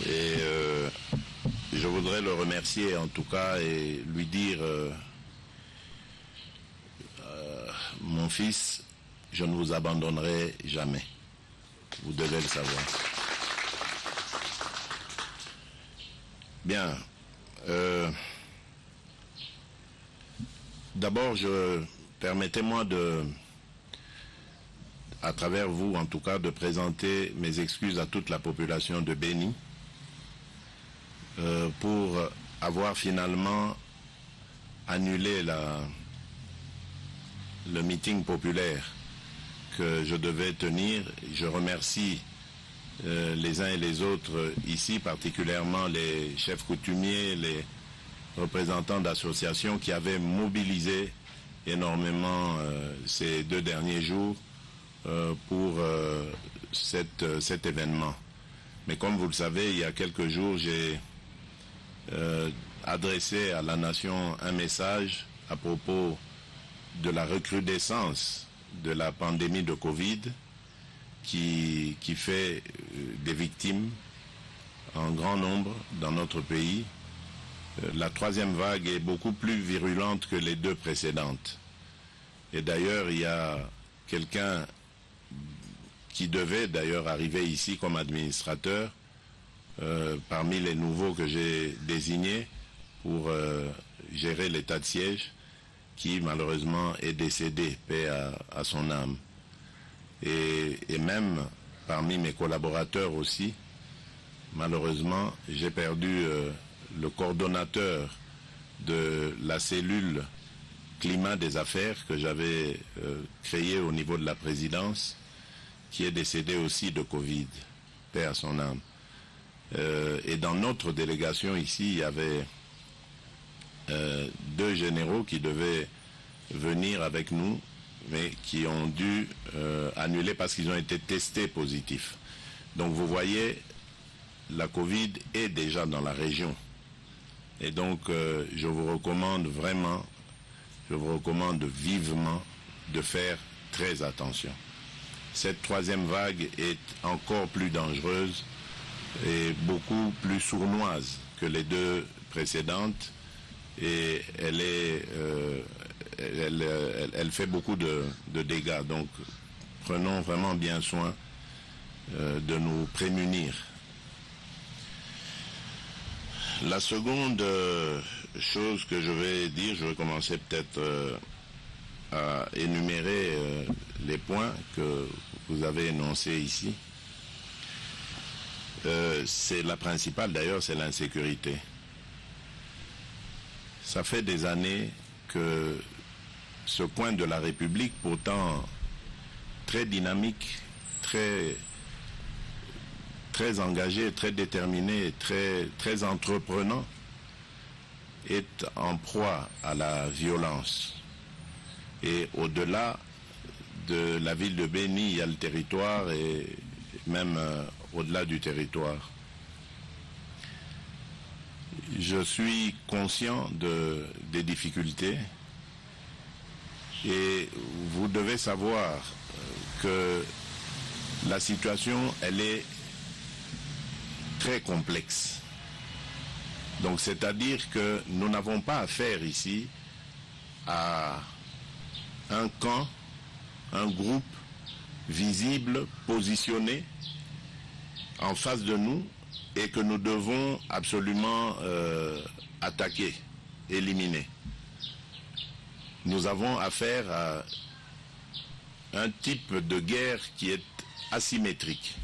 S7: Et je voudrais le remercier en tout cas et lui dire mon fils, je ne vous abandonnerai jamais. Vous devez le savoir. Bien. D'abord, permettez-moi à travers vous en tout cas, de présenter mes excuses à toute la population de Béni pour avoir finalement annulé le meeting populaire que je devais tenir. Je remercie les uns et les autres ici, particulièrement les chefs coutumiers, les représentants d'associations qui avaient mobilisé énormément ces 2 derniers jours pour cet événement. Mais comme vous le savez, il y a quelques jours, j'ai adressé à la nation un message à propos de la recrudescence de la pandémie de Covid qui fait des victimes en grand nombre dans notre pays. La 3e vague est beaucoup plus virulente que les 2 précédentes. Et d'ailleurs, il y a quelqu'un qui devait d'ailleurs arriver ici comme administrateur parmi les nouveaux que j'ai désignés pour gérer l'état de siège, qui malheureusement est décédé, paix à son âme. Et même parmi mes collaborateurs aussi, malheureusement, j'ai perdu le coordonnateur de la cellule climat des affaires que j'avais créée au niveau de la présidence, qui est décédé aussi de Covid, paix à son âme. Et dans notre délégation ici, il y avait 2 généraux qui devaient venir avec nous, mais qui ont dû annuler parce qu'ils ont été testés positifs. Donc vous voyez, la Covid est déjà dans la région. Et donc je vous recommande vraiment, je vous recommande vivement de faire très attention. Cette 3e vague est encore plus dangereuse et beaucoup plus sournoise que les 2 précédentes, et elle fait beaucoup de dégâts. Donc prenons vraiment bien soin de nous prémunir. La seconde chose que je vais dire, je vais commencer peut-être à énumérer les points que vous avez énoncés ici. C'est la principale d'ailleurs, c'est l'insécurité. Ça fait des années que ce coin de la République, pourtant très dynamique, très engagé, très déterminé, très entreprenant, est en proie à la violence. Et au-delà de la ville de Béni, il y a le territoire et même au-delà du territoire. Je suis conscient des difficultés et vous devez savoir que la situation, elle est très complexe. Donc c'est-à-dire que nous n'avons pas affaire ici à un camp, un groupe visible, positionné en face de nous et que nous devons absolument attaquer, éliminer. Nous avons affaire à un type de guerre qui est asymétrique.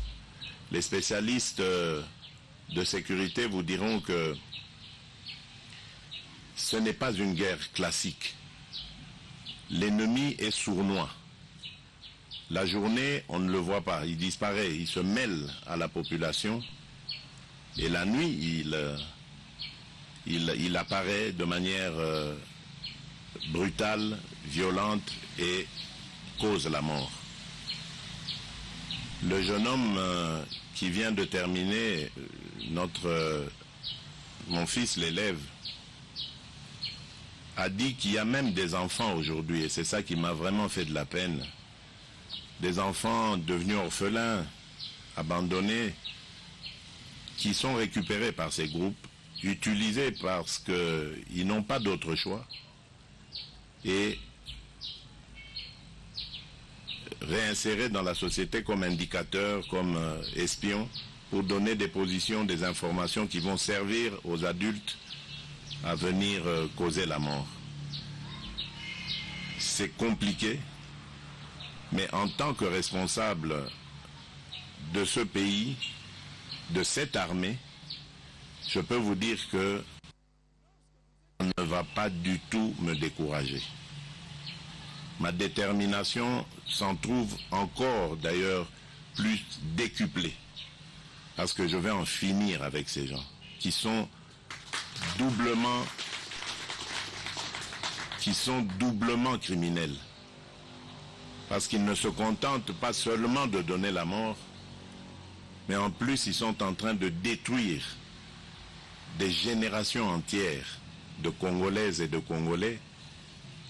S7: Les spécialistes de sécurité vous diront que ce n'est pas une guerre classique. L'ennemi est sournois. La journée, on ne le voit pas, il disparaît, il se mêle à la population. Et la nuit, il apparaît de manière brutale, violente et cause la mort. Le jeune homme qui vient de terminer, mon fils l'élève, a dit qu'il y a même des enfants aujourd'hui, et c'est ça qui m'a vraiment fait de la peine. Des enfants devenus orphelins, abandonnés, qui sont récupérés par ces groupes, utilisés parce qu'ils n'ont pas d'autre choix, et réinsérés dans la société comme indicateurs, comme espions, pour donner des positions, des informations qui vont servir aux adultes à venir causer la mort. C'est compliqué, mais en tant que responsable de ce pays, de cette armée, je peux vous dire que ça ne va pas du tout me décourager. Ma détermination s'en trouve encore d'ailleurs plus décuplée, parce que je vais en finir avec ces gens qui sont doublement criminels, parce qu'ils ne se contentent pas seulement de donner la mort, mais en plus ils sont en train de détruire des générations entières de Congolaises et de Congolais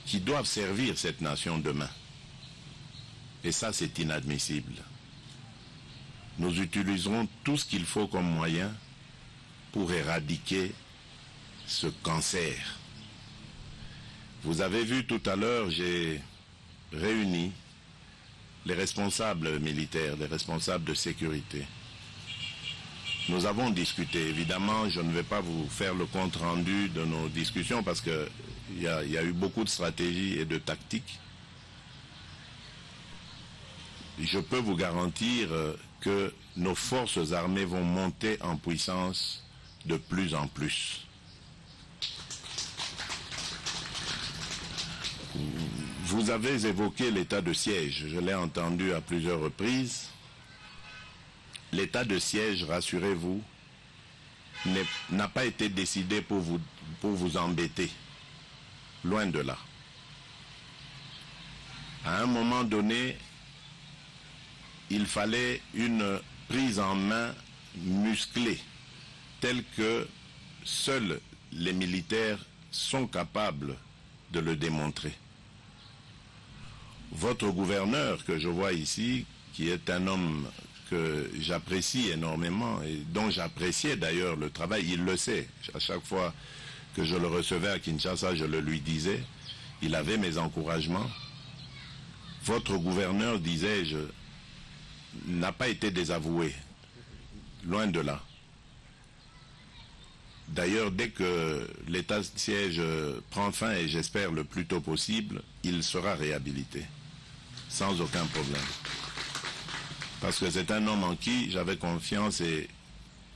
S7: qui doivent servir cette nation demain. Et ça, c'est inadmissible. Nous utiliserons tout ce qu'il faut comme moyen pour éradiquer ce cancer. Vous avez vu tout à l'heure, j'ai réuni les responsables militaires, les responsables de sécurité. Nous avons discuté. Évidemment, je ne vais pas vous faire le compte-rendu de nos discussions parce qu'il y a eu beaucoup de stratégies et de tactiques. Je peux vous garantir que nos forces armées vont monter en puissance de plus en plus. Vous avez évoqué l'état de siège, je l'ai entendu à plusieurs reprises. L'état de siège, rassurez-vous, n'a pas été décidé pour vous embêter. Loin de là. À un moment donné, il fallait une prise en main musclée, telle que seuls les militaires sont capables de le démontrer. Votre gouverneur, que je vois ici, qui est un homme que j'apprécie énormément et dont j'appréciais d'ailleurs le travail, il le sait. À chaque fois que je le recevais à Kinshasa, je le lui disais, il avait mes encouragements. Votre gouverneur, disais-je, n'a pas été désavoué, loin de là. D'ailleurs, dès que l'état de siège prend fin, et j'espère le plus tôt possible, il sera réhabilité, sans aucun problème. Parce que c'est un homme en qui j'avais confiance et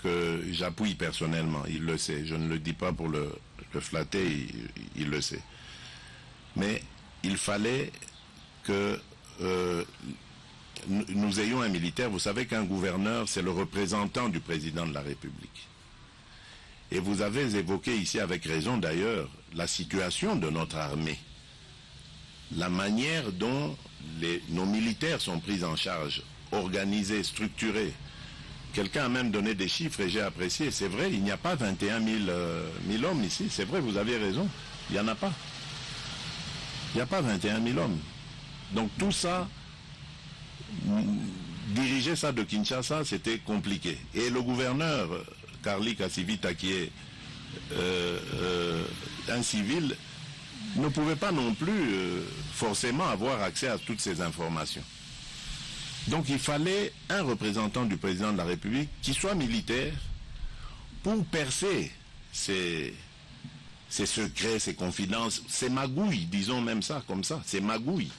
S7: que j'appuie personnellement, il le sait. Je ne le dis pas pour le flatter, il le sait. Mais il fallait que nous ayons un militaire. Vous savez qu'un gouverneur, c'est le représentant du président de la République. Et vous avez évoqué ici, avec raison d'ailleurs, la situation de notre armée. La manière dont nos militaires sont pris en charge, organisés, structurés. Quelqu'un a même donné des chiffres et j'ai apprécié. C'est vrai, il n'y a pas 21 000 hommes ici. C'est vrai, vous avez raison. Il n'y en a pas. Il n'y a pas 21 000 hommes. Donc tout ça, diriger ça de Kinshasa, c'était compliqué. Et le gouverneur, Carly Kassivita, qui est un civil, ne pouvait pas non plus forcément avoir accès à toutes ces informations. Donc il fallait un représentant du président de la République qui soit militaire pour percer ces secrets, ces confidences, ces magouilles, disons même ça comme ça, ces magouilles.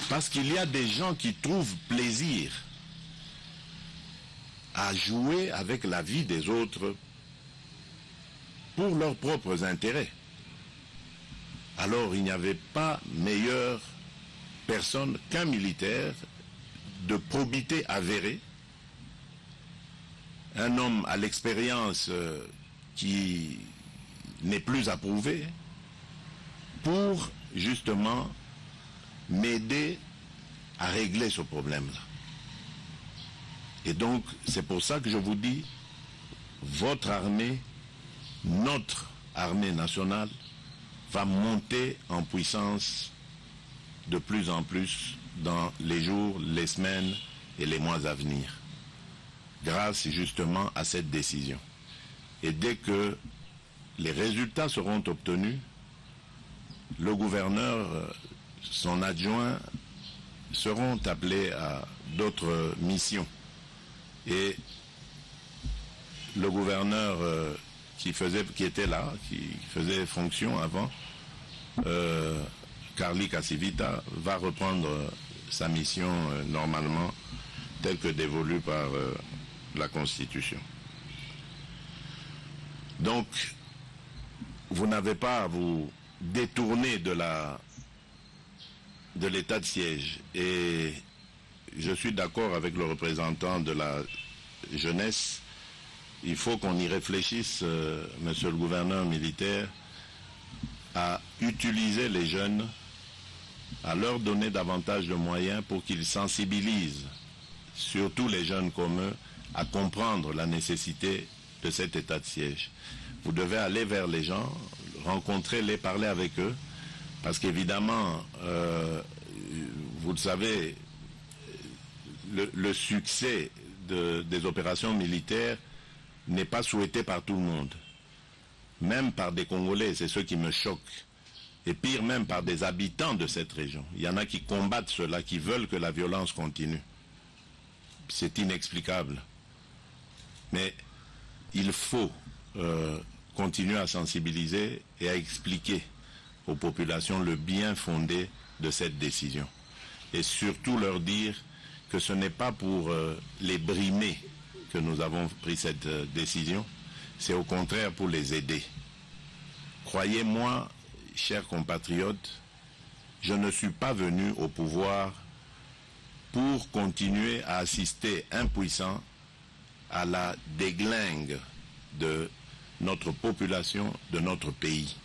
S7: Parce qu'il y a des gens qui trouvent plaisir à jouer avec la vie des autres pour leurs propres intérêts. alors il n'y avait pas meilleure personne qu'un militaire de probité avérée, un homme à l'expérience qui n'est plus approuvé, pour justement m'aider à régler ce problème-là. Et donc, c'est pour ça que je vous dis, votre armée, notre armée nationale, va monter en puissance de plus en plus dans les jours, les semaines et les mois à venir, grâce justement à cette décision. Et dès que les résultats seront obtenus, le gouverneur, son adjoint, seront appelés à d'autres missions. Et le gouverneur qui était là, qui faisait fonction avant, Carly Cassivita, va reprendre sa mission normalement telle que dévolue par la Constitution. Donc, vous n'avez pas à vous détourner de l'état de siège. Et je suis d'accord avec le représentant de la jeunesse. Il faut qu'on y réfléchisse, monsieur le gouverneur militaire, à utiliser les jeunes, à leur donner davantage de moyens pour qu'ils sensibilisent, surtout les jeunes comme eux, à comprendre la nécessité de cet état de siège. Vous devez aller vers les gens, rencontrer-les, parler avec eux, parce qu'évidemment, vous le savez, le succès des opérations militaires n'est pas souhaité par tout le monde. Même par des Congolais, c'est ce qui me choque. Et pire même par des habitants de cette région. Il y en a qui combattent cela, qui veulent que la violence continue. C'est inexplicable. Mais il faut continuer à sensibiliser et à expliquer aux populations le bien fondé de cette décision. Et surtout leur dire que ce n'est pas pour les brimer que nous avons pris cette décision, c'est au contraire pour les aider. Croyez-moi, chers compatriotes, je ne suis pas venu au pouvoir pour continuer à assister impuissant à la déglingue de notre population, de notre pays.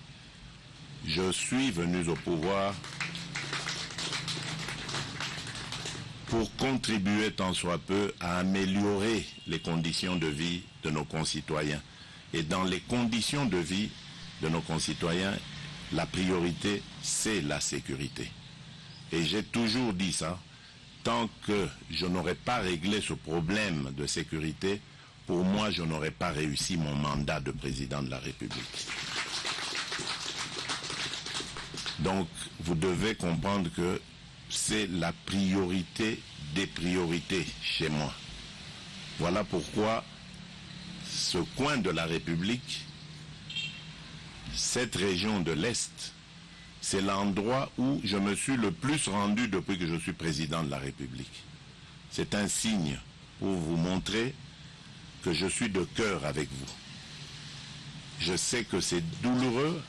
S7: Je suis venu au pouvoir pour contribuer tant soit peu à améliorer les conditions de vie de nos concitoyens. Et dans les conditions de vie de nos concitoyens, la priorité, c'est la sécurité. Et j'ai toujours dit ça, tant que je n'aurai pas réglé ce problème de sécurité, pour moi, je n'aurai pas réussi mon mandat de président de la République. Donc, vous devez comprendre que c'est la priorité des priorités chez moi. Voilà pourquoi ce coin de la République, cette région de l'Est, c'est l'endroit où je me suis le plus rendu depuis que je suis président de la République. C'est un signe pour vous montrer que je suis de cœur avec vous. Je sais que c'est douloureux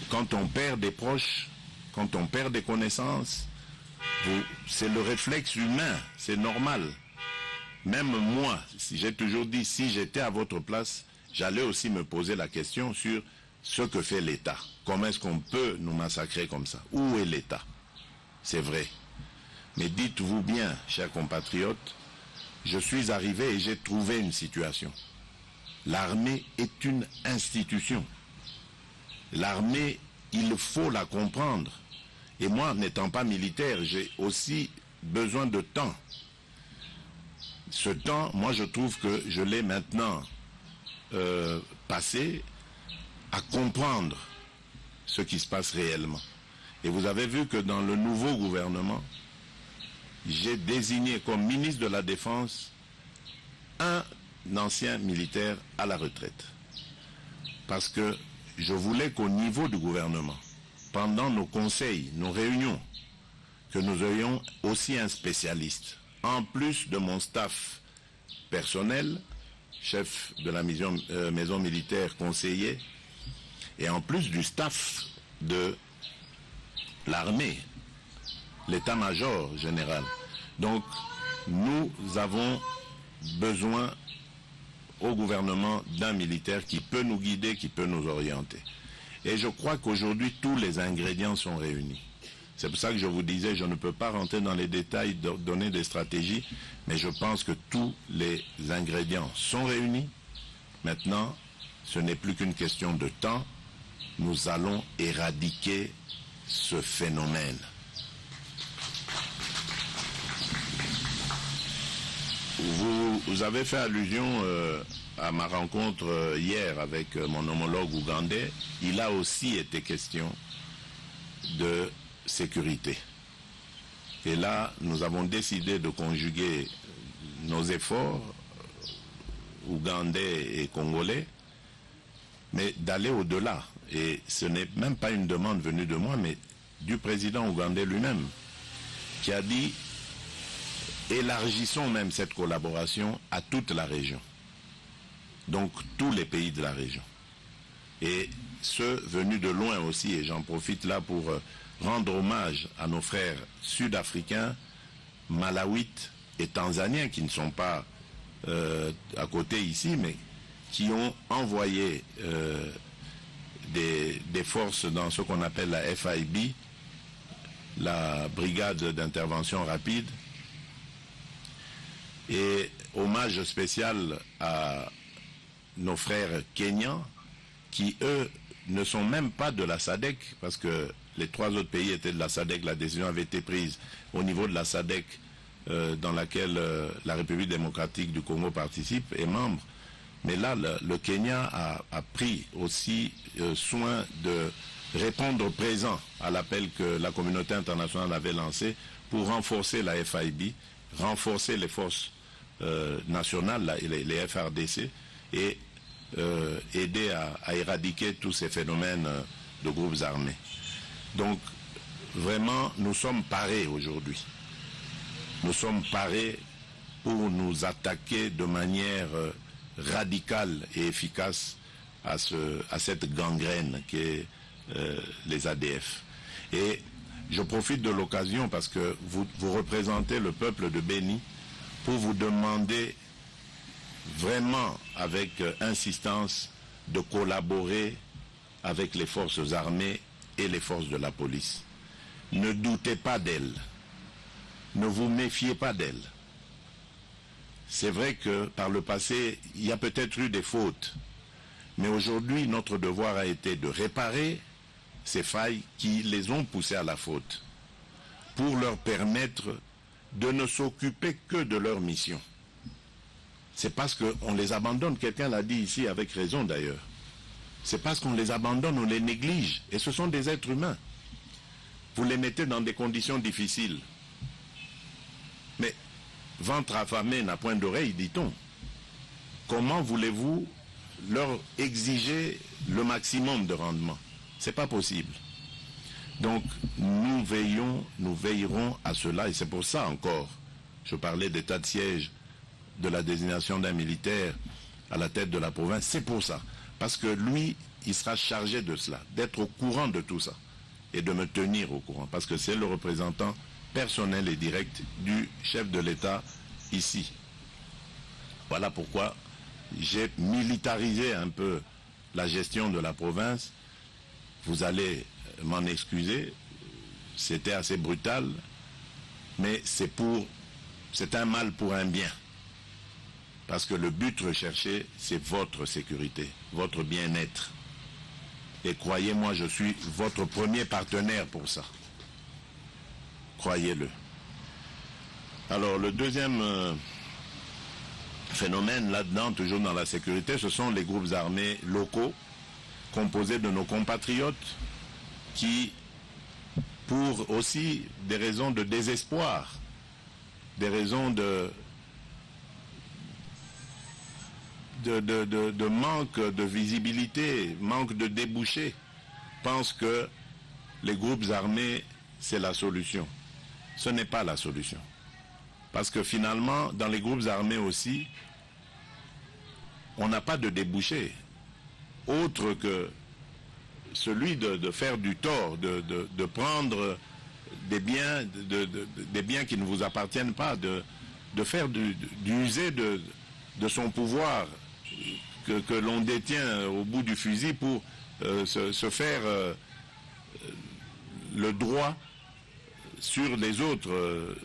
S7: quand on perd des proches, quand on perd des connaissances. C'est le réflexe humain, c'est normal. Même moi, j'ai toujours dit, si j'étais à votre place, j'allais aussi me poser la question sur ce que fait l'État. Comment est-ce qu'on peut nous massacrer comme ça? Où est l'État? C'est vrai. Mais dites-vous bien, chers compatriotes, je suis arrivé et j'ai trouvé une situation. L'armée est une institution. L'armée, il faut la comprendre. Et moi, n'étant pas militaire, j'ai aussi besoin de temps. Ce temps, moi, je trouve que je l'ai maintenant passé à comprendre ce qui se passe réellement. Et vous avez vu que dans le nouveau gouvernement, j'ai désigné comme ministre de la Défense un ancien militaire à la retraite. Parce que je voulais qu'au niveau du gouvernement, pendant nos conseils, nos réunions, que nous ayons aussi un spécialiste. En plus de mon staff personnel, chef de la maison militaire conseiller, et en plus du staff de l'armée, l'état-major général. Donc, nous avons besoin au gouvernement d'un militaire qui peut nous guider, qui peut nous orienter. Et je crois qu'aujourd'hui, tous les ingrédients sont réunis. C'est pour ça que je vous disais, je ne peux pas rentrer dans les détails, donner des stratégies, mais je pense que tous les ingrédients sont réunis. Maintenant, ce n'est plus qu'une question de temps. Nous allons éradiquer ce phénomène. Vous avez fait allusion à ma rencontre hier avec mon homologue ougandais. Il a aussi été question de sécurité. Et là, nous avons décidé de conjuguer nos efforts, ougandais et congolais, mais d'aller au-delà. Et ce n'est même pas une demande venue de moi, mais du président ougandais lui-même, qui a dit élargissons même cette collaboration à toute la région. Donc tous les pays de la région. Et ceux venus de loin aussi, et j'en profite là pour rendre hommage à nos frères sud-africains, malawites et tanzaniens qui ne sont pas à côté ici, mais qui ont envoyé des forces dans ce qu'on appelle la FIB, la brigade d'intervention rapide. Et hommage spécial à nos frères kenyans qui, eux, ne sont même pas de la SADC, parce que les 3 autres pays étaient de la SADC, la décision avait été prise au niveau de la SADC, dans laquelle la République démocratique du Congo participe, est membre. Mais là, le Kenya a pris aussi soin de répondre présent à l'appel que la communauté internationale avait lancé pour renforcer la FIB, renforcer les forces nationales, les FRDC, et aider à éradiquer tous ces phénomènes de groupes armés. Donc, vraiment, nous sommes parés aujourd'hui. Nous sommes parés pour nous attaquer de manière radicale et efficace à cette gangrène qu'est les ADF. Et je profite de l'occasion parce que vous représentez le peuple de Béni pour vous demander vraiment avec insistance de collaborer avec les forces armées et les forces de la police. Ne doutez pas d'elles. Ne vous méfiez pas d'elles. C'est vrai que par le passé, il y a peut-être eu des fautes. Mais aujourd'hui, notre devoir a été de réparer ces failles qui les ont poussés à la faute, pour leur permettre de ne s'occuper que de leur mission. C'est parce qu'on les abandonne, quelqu'un l'a dit ici avec raison d'ailleurs. C'est parce qu'on les abandonne, on les néglige. Et ce sont des êtres humains. Vous les mettez dans des conditions difficiles. Mais ventre affamé n'a point d'oreille, dit-on. Comment voulez-vous leur exiger le maximum de rendement? C'est pas possible. Donc nous veillerons à cela, et c'est pour ça encore, je parlais d'état de siège, de la désignation d'un militaire à la tête de la province, c'est pour ça. Parce que lui, il sera chargé de cela, d'être au courant de tout ça, et de me tenir au courant, parce que c'est le représentant personnel et direct du chef de l'État ici. Voilà pourquoi j'ai militarisé un peu la gestion de la province. Vous allez m'en excuser, c'était assez brutal, mais c'est un mal pour un bien. Parce que le but recherché, c'est votre sécurité, votre bien-être. Et croyez-moi, je suis votre premier partenaire pour ça. Croyez-le. Alors, le deuxième phénomène là-dedans, toujours dans la sécurité, ce sont les groupes armés locaux, composés de nos compatriotes, qui, pour aussi des raisons de désespoir, des raisons de manque de visibilité, manque de débouchés, pensent que les groupes armés, c'est la solution. Ce n'est pas la solution. Parce que finalement, dans les groupes armés aussi, on n'a pas de débouchés, autre que celui de faire du tort, de prendre des biens, des biens qui ne vous appartiennent pas, de faire d'user de son pouvoir que l'on détient au bout du fusil pour se faire le droit sur les autres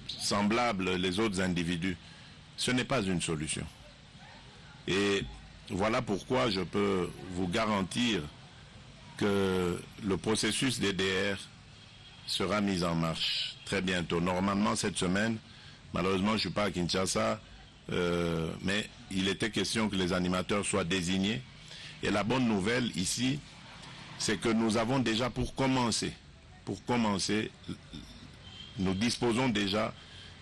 S7: semblables, les autres individus. Ce n'est pas une solution. Et voilà pourquoi je peux vous garantir que le processus DDR sera mis en marche très bientôt. Normalement cette semaine, malheureusement je ne suis pas à Kinshasa, mais il était question que les animateurs soient désignés. Et la bonne nouvelle ici, c'est que nous avons déjà pour commencer, nous disposons déjà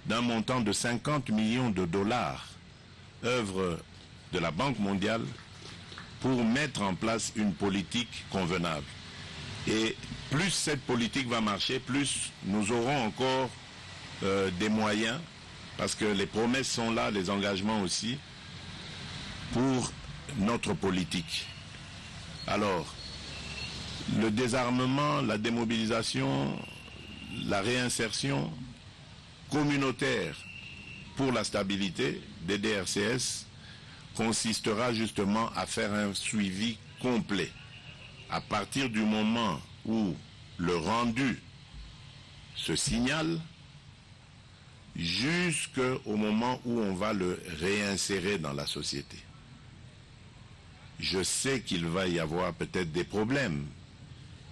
S7: d'un montant de 50 millions de dollars, œuvre de la Banque mondiale, pour mettre en place une politique convenable. Et plus cette politique va marcher, plus nous aurons encore des moyens, parce que les promesses sont là, les engagements aussi, pour notre politique. Alors, le désarmement, la démobilisation, la réinsertion communautaire pour la stabilité des DRCS consistera justement à faire un suivi complet. À partir du moment où le rendu se signale, jusqu'au moment où on va le réinsérer dans la société. Je sais qu'il va y avoir peut-être des problèmes.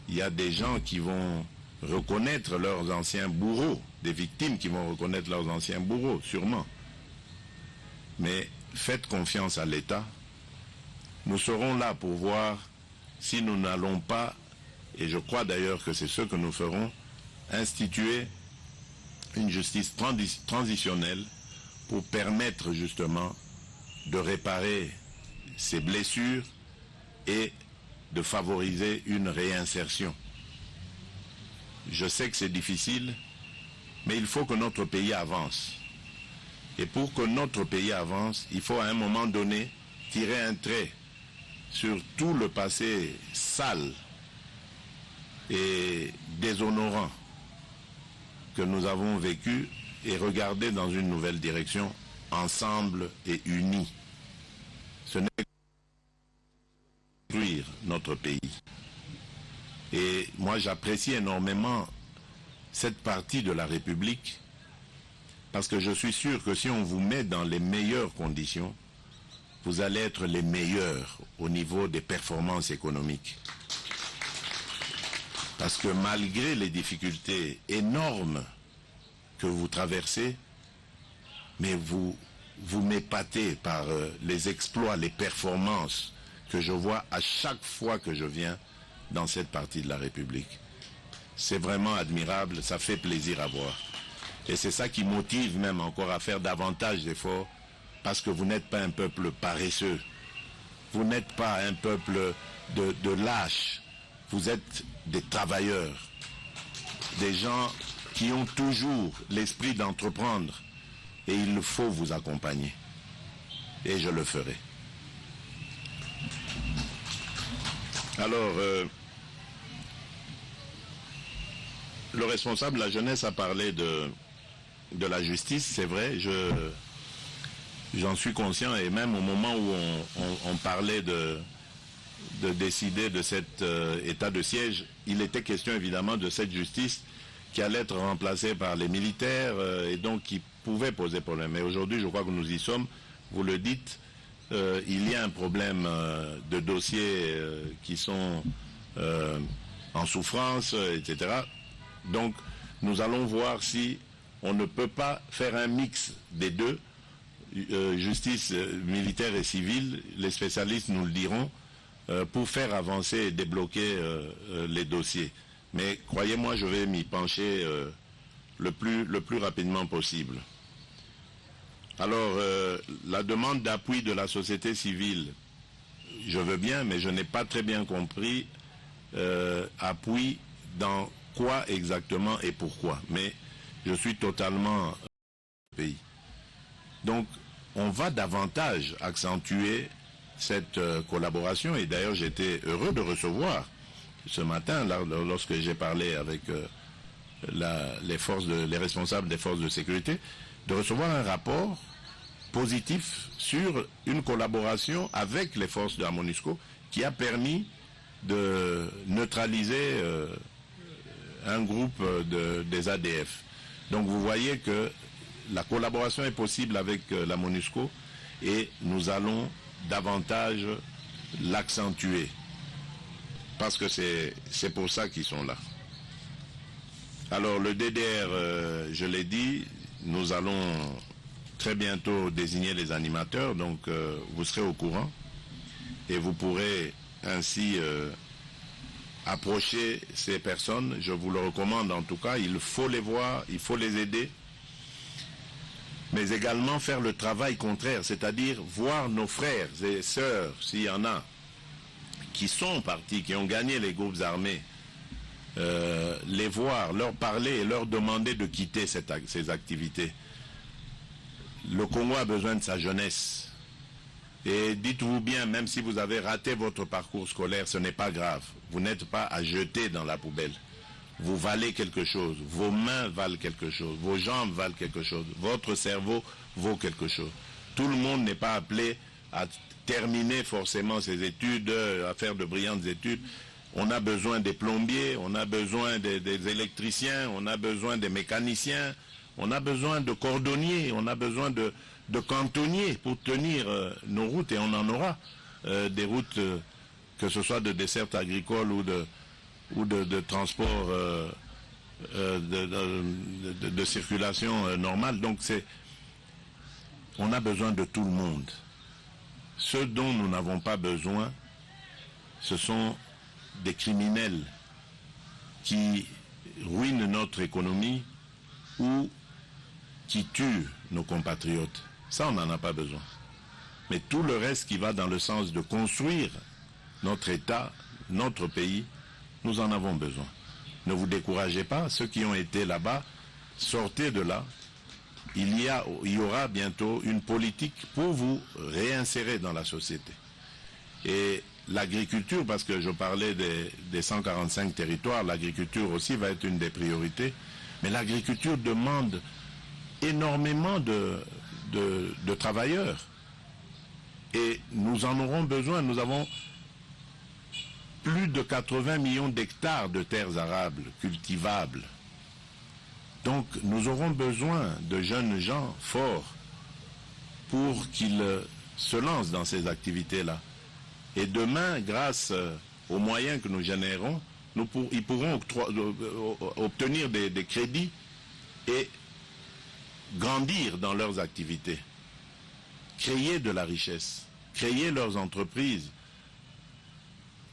S7: Il y a des gens qui vont reconnaître leurs anciens bourreaux, des victimes qui vont reconnaître leurs anciens bourreaux, sûrement. Mais faites confiance à l'État. Nous serons là pour voir si nous n'allons pas, et je crois d'ailleurs que c'est ce que nous ferons, instituer une justice transitionnelle pour permettre justement de réparer ces blessures et de favoriser une réinsertion. Je sais que c'est difficile, mais il faut que notre pays avance. Et pour que notre pays avance, il faut à un moment donné tirer un trait sur tout le passé sale et déshonorant que nous avons vécu et regarder dans une nouvelle direction, ensemble et unis. Ce n'est que construire notre pays. Et moi j'apprécie énormément cette partie de la République parce que je suis sûr que si on vous met dans les meilleures conditions, vous allez être les meilleurs au niveau des performances économiques. Parce que malgré les difficultés énormes que vous traversez, mais vous m'épatez par les exploits, les performances que je vois à chaque fois que je viens dans cette partie de la République. C'est vraiment admirable, ça fait plaisir à voir. Et c'est ça qui motive même encore à faire davantage d'efforts, parce que vous n'êtes pas un peuple paresseux, vous n'êtes pas un peuple de lâches, vous êtes des travailleurs, des gens qui ont toujours l'esprit d'entreprendre, et il faut vous accompagner. Et je le ferai. Alors, le responsable de la jeunesse a parlé de la justice, c'est vrai, j'en suis conscient, et même au moment où on parlait de décider de cet état de siège, il était question évidemment de cette justice qui allait être remplacée par les militaires et donc qui pouvait poser problème. Mais aujourd'hui, je crois que nous y sommes, vous le dites, il y a un problème de dossiers qui sont en souffrance, etc. Donc, nous allons voir si on ne peut pas faire un mix des deux, justice militaire et civile, les spécialistes nous le diront, pour faire avancer et débloquer les dossiers. Mais croyez-moi, je vais m'y pencher le plus rapidement possible. Alors, la demande d'appui de la société civile, je veux bien, mais je n'ai pas très bien compris appui dans quoi exactement et pourquoi. Mais je suis totalement pays. Donc, on va davantage accentuer cette collaboration. Et d'ailleurs, j'étais heureux de recevoir ce matin, lorsque j'ai parlé avec les responsables des forces de sécurité, de recevoir un rapport positif sur une collaboration avec les forces de la MONUSCO qui a permis de neutraliser un groupe des ADF. Donc vous voyez que la collaboration est possible avec la MONUSCO et nous allons davantage l'accentuer parce que c'est pour ça qu'ils sont là. Alors le DDR, je l'ai dit, nous allons très bientôt désigner les animateurs, donc vous serez au courant et vous pourrez ainsi approcher ces personnes. Je vous le recommande en tout cas, il faut les voir, il faut les aider, mais également faire le travail contraire, c'est-à-dire voir nos frères et sœurs, s'il y en a, qui sont partis, qui ont gagné les groupes armés, les voir, leur parler et leur demander de quitter ces activités. Le Congo a besoin de sa jeunesse. Et dites-vous bien, même si vous avez raté votre parcours scolaire, ce n'est pas grave. Vous n'êtes pas à jeter dans la poubelle. Vous valez quelque chose. Vos mains valent quelque chose. Vos jambes valent quelque chose. Votre cerveau vaut quelque chose. Tout le monde n'est pas appelé à terminer forcément ses études, à faire de brillantes études. On a besoin des plombiers, on a besoin des électriciens, on a besoin des mécaniciens, on a besoin de cordonniers, on a besoin de cantonniers pour tenir nos routes, et on en aura des routes, que ce soit de desserte agricole ou de transport de circulation normale. Donc on a besoin de tout le monde. Ce dont nous n'avons pas besoin, ce sont des criminels qui ruinent notre économie ou qui tuent nos compatriotes. Ça, on n'en a pas besoin. Mais tout le reste qui va dans le sens de construire notre État, notre pays, nous en avons besoin. Ne vous découragez pas, ceux qui ont été là-bas, sortez de là. Il y aura bientôt une politique pour vous réinsérer dans la société. Et l'agriculture, parce que je parlais des 145 territoires, l'agriculture aussi va être une des priorités, mais l'agriculture demande énormément de travailleurs. Et nous en aurons besoin. Nous avons plus de 80 millions d'hectares de terres arables cultivables. Donc nous aurons besoin de jeunes gens forts pour qu'ils se lancent dans ces activités-là. Et demain, grâce aux moyens que nous générons, ils pourront obtenir des crédits et grandir dans leurs activités, créer de la richesse, créer leurs entreprises.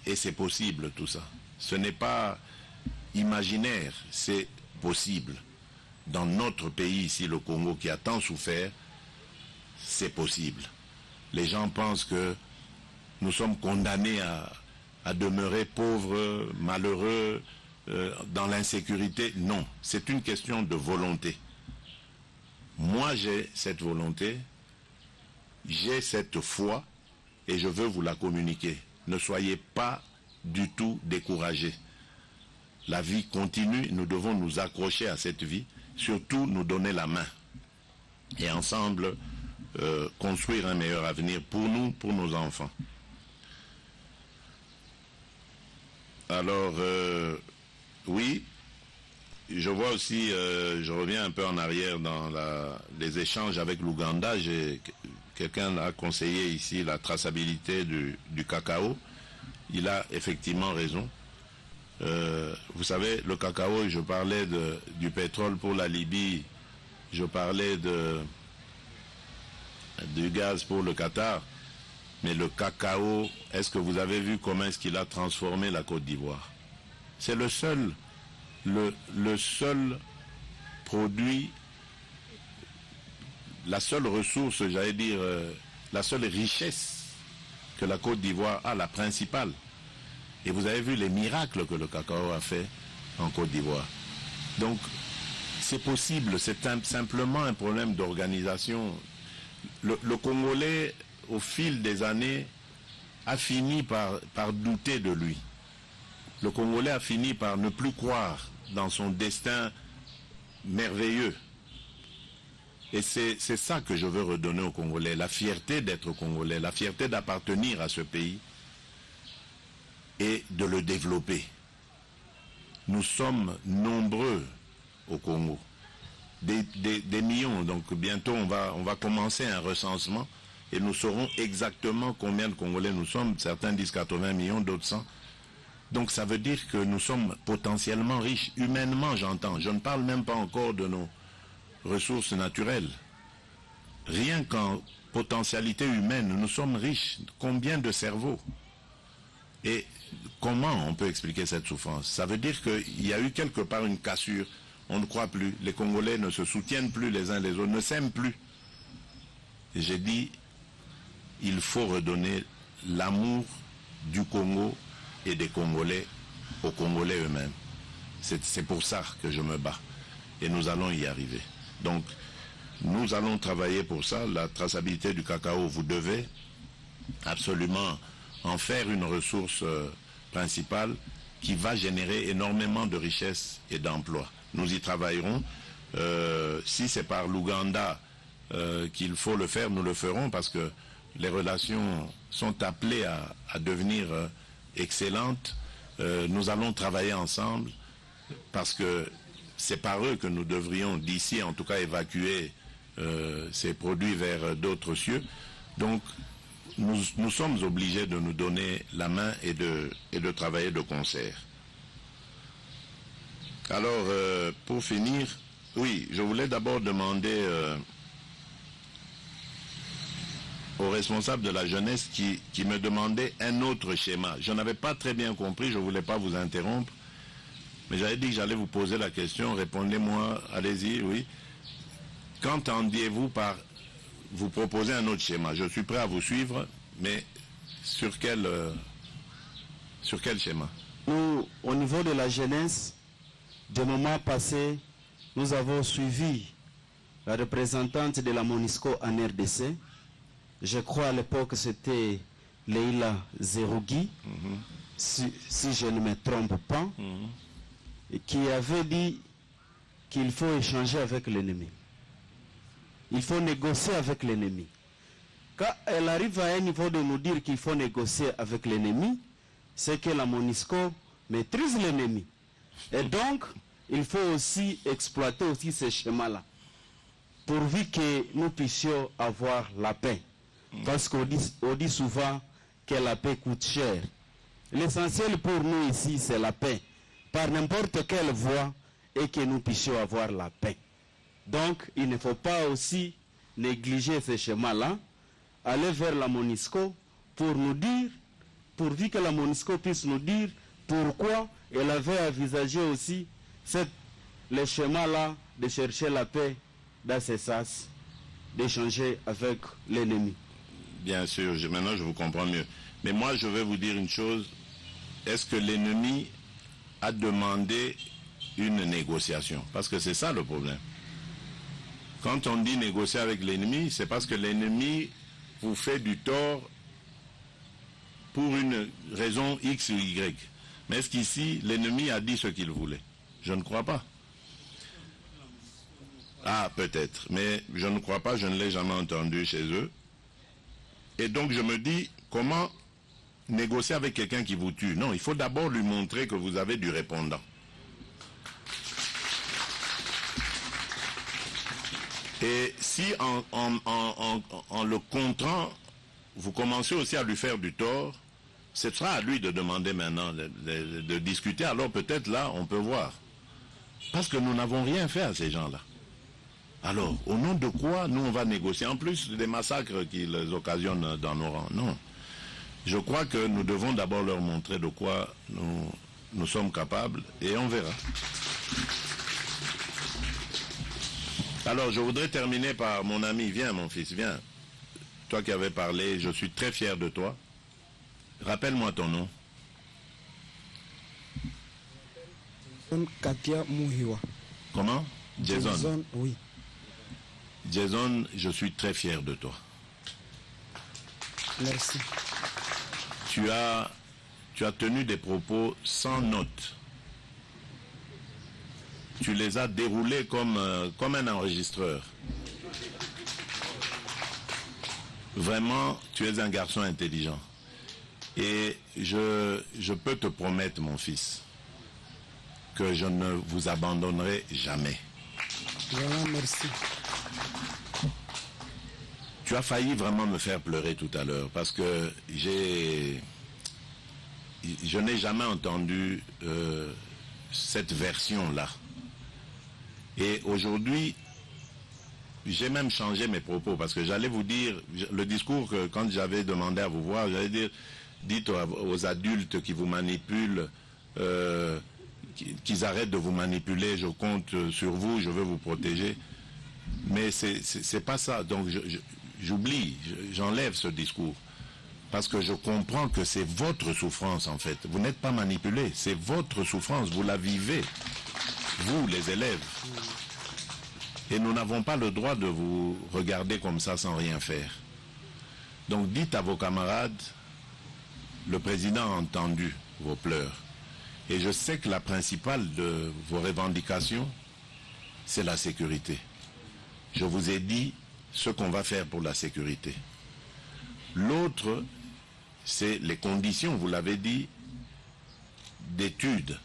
S7: Et c'est possible tout ça. Ce n'est pas imaginaire, c'est possible. Dans notre pays ici, le Congo, qui a tant souffert, c'est possible. Les gens pensent que nous sommes condamnés à demeurer pauvres, malheureux, dans l'insécurité. Non, c'est une question de volonté. Moi, j'ai cette volonté, j'ai cette foi, et je veux vous la communiquer. Ne soyez pas du tout découragés. La vie continue, nous devons nous accrocher à cette vie, surtout nous donner la main. Et ensemble, construire un meilleur avenir pour nous, pour nos enfants. Alors, oui, je vois aussi, je reviens un peu en arrière dans les échanges avec l'Ouganda. Quelqu'un a conseillé ici la traçabilité du cacao. Il a effectivement raison. Vous savez, le cacao, je parlais du pétrole pour la Libye, je parlais du gaz pour le Qatar, mais le cacao, est-ce que vous avez vu comment est-ce qu'il a transformé la Côte d'Ivoire? C'est le seul produit, la seule ressource, j'allais dire, la seule richesse que la Côte d'Ivoire a, la principale. Et vous avez vu les miracles que le cacao a fait en Côte d'Ivoire. Donc, c'est possible, c'est simplement un problème d'organisation. Le Congolais, au fil des années, a fini par douter de lui. Le Congolais a fini par ne plus croire dans son destin merveilleux. Et c'est ça que je veux redonner aux Congolais, la fierté d'être Congolais, la fierté d'appartenir à ce pays et de le développer. Nous sommes nombreux au Congo, des millions, donc bientôt on va commencer un recensement et nous saurons exactement combien de Congolais nous sommes. Certains disent 80 millions, d'autres 100. Donc ça veut dire que nous sommes potentiellement riches, humainement j'entends. Je ne parle même pas encore de nos ressources naturelles. Rien qu'en potentialité humaine, nous sommes riches. Combien de cerveaux? Et comment on peut expliquer cette souffrance? Ça veut dire qu'il y a eu quelque part une cassure. On ne croit plus. Les Congolais ne se soutiennent plus les uns les autres, ne s'aiment plus. Et j'ai dit, il faut redonner l'amour du Congo et des Congolais aux Congolais eux-mêmes. C'est pour ça que je me bats. Et nous allons y arriver. Donc, nous allons travailler pour ça. La traçabilité du cacao, vous devez absolument en faire une ressource principale qui va générer énormément de richesses et d'emplois. Nous y travaillerons. Si c'est par l'Ouganda qu'il faut le faire, nous le ferons parce que les relations sont appelées à devenir excellentes. Nous allons travailler ensemble parce que c'est par eux que nous devrions d'ici en tout cas évacuer ces produits vers d'autres cieux. Donc nous sommes obligés de nous donner la main et de travailler de concert. Alors pour finir, oui, je voulais d'abord demander aux responsables de la jeunesse qui me demandaient un autre schéma. Je n'avais pas très bien compris, je ne voulais pas vous interrompre. Mais j'avais dit que j'allais vous poser la question, répondez-moi, allez-y, oui. Qu'entendiez-vous par vous proposer un autre schéma? Je suis prêt à vous suivre, mais sur quel schéma?
S10: Nous, au niveau de la jeunesse, du moment passé, nous avons suivi la représentante de la MONUSCO en RDC. Je crois à l'époque c'était Leila Zerougui, si je ne me trompe pas. Qui avait dit qu'il faut échanger avec l'ennemi. Il faut négocier avec l'ennemi. Quand elle arrive à un niveau de nous dire qu'il faut négocier avec l'ennemi, c'est que la MONUSCO maîtrise l'ennemi. Et donc, il faut aussi exploiter aussi ces schémas-là, pourvu que nous puissions avoir la paix. Parce qu'on dit souvent que la paix coûte cher. L'essentiel pour nous ici, c'est la paix. Par n'importe quelle voie, et que nous puissions avoir la paix. Donc, il ne faut pas aussi négliger ce schéma-là, aller vers la MONUSCO pour nous dire, pourvu que la MONUSCO puisse nous dire pourquoi elle avait envisagé aussi le schéma-là de chercher la paix dans ces sas, d'échanger avec l'ennemi.
S7: Bien sûr, maintenant je vous comprends mieux. Mais moi, je vais vous dire une chose. Est-ce que l'ennemi a demandé une négociation? Parce que c'est ça le problème. Quand on dit négocier avec l'ennemi, c'est parce que l'ennemi vous fait du tort pour une raison X ou Y. Mais est-ce qu'ici, l'ennemi a dit ce qu'il voulait? Je ne crois pas. Ah, peut-être. Mais je ne crois pas, je ne l'ai jamais entendu chez eux. Et donc je me dis, comment négocier avec quelqu'un qui vous tue? Non, il faut d'abord lui montrer que vous avez du répondant. Et si en le contrant, vous commencez aussi à lui faire du tort, ce sera à lui de demander maintenant de discuter. Alors peut-être là, on peut voir. Parce que nous n'avons rien fait à ces gens-là. Alors, au nom de quoi nous on va négocier? En plus des massacres qu'ils occasionnent dans nos rangs. Non. Je crois que nous devons d'abord leur montrer de quoi nous sommes capables et on verra. Alors, je voudrais terminer par mon ami. Viens, mon fils, viens. Toi qui avais parlé, je suis très fier de toi. Rappelle-moi ton nom.
S12: Katia Mouhiwa.
S7: Comment? Jason.
S12: Oui.
S7: Jason, je suis très fier de toi.
S12: Merci.
S7: tu as tenu des propos sans note. Tu les as déroulés comme un enregistreur. Vraiment, tu es un garçon intelligent. Et je peux te promettre, mon fils, que je ne vous abandonnerai jamais.
S12: Voilà, merci.
S7: Tu as failli vraiment me faire pleurer tout à l'heure parce que je n'ai jamais entendu cette version-là. Et aujourd'hui, j'ai même changé mes propos parce que j'allais vous dire, le discours que quand j'avais demandé à vous voir, j'allais dire, dites aux adultes qui vous manipulent, qu'ils arrêtent de vous manipuler, je compte sur vous, je veux vous protéger. Mais c'est pas ça. Donc j'oublie, j'enlève ce discours. Parce que je comprends que c'est votre souffrance en fait. Vous n'êtes pas manipulé, c'est votre souffrance, vous la vivez. Vous, les élèves. Et nous n'avons pas le droit de vous regarder comme ça sans rien faire. Donc dites à vos camarades, le président a entendu vos pleurs. Et je sais que la principale de vos revendications, c'est la sécurité. Je vous ai dit ce qu'on va faire pour la sécurité. L'autre, c'est les conditions, vous l'avez dit, d'études.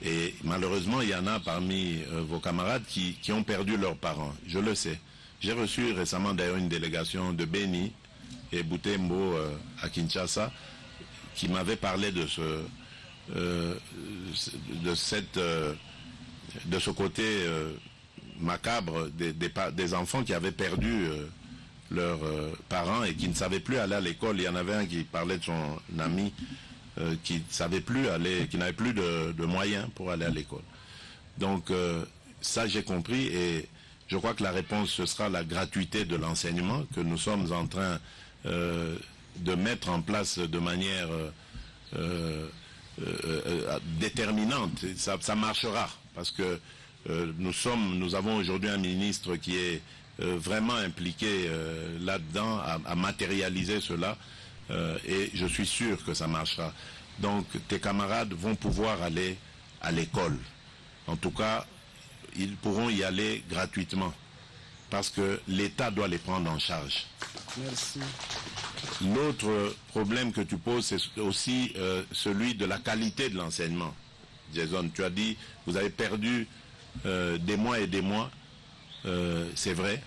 S7: Et malheureusement, il y en a parmi vos camarades qui ont perdu leurs parents. Je le sais. J'ai reçu récemment d'ailleurs une délégation de Beni et Butembo à Kinshasa qui m'avait parlé de ce côté macabre des enfants qui avaient perdu leurs parents et qui ne savaient plus aller à l'école. Il y en avait un qui parlait de son ami qui ne savait plus aller, qui n'avait plus de moyens pour aller à l'école. Donc ça j'ai compris et je crois que la réponse ce sera la gratuité de l'enseignement que nous sommes en train de mettre en place de manière déterminante. Ça marchera parce que nous avons aujourd'hui un ministre qui est vraiment impliqué là-dedans à matérialiser cela et je suis sûr que ça marchera. Donc tes camarades vont pouvoir aller à l'école. En tout cas, ils pourront y aller gratuitement parce que l'État doit les prendre en charge.
S12: Merci.
S7: L'autre problème que tu poses, c'est aussi celui de la qualité de l'enseignement. Jason, tu as dit, vous avez perdu des mois et des mois. C'est vrai.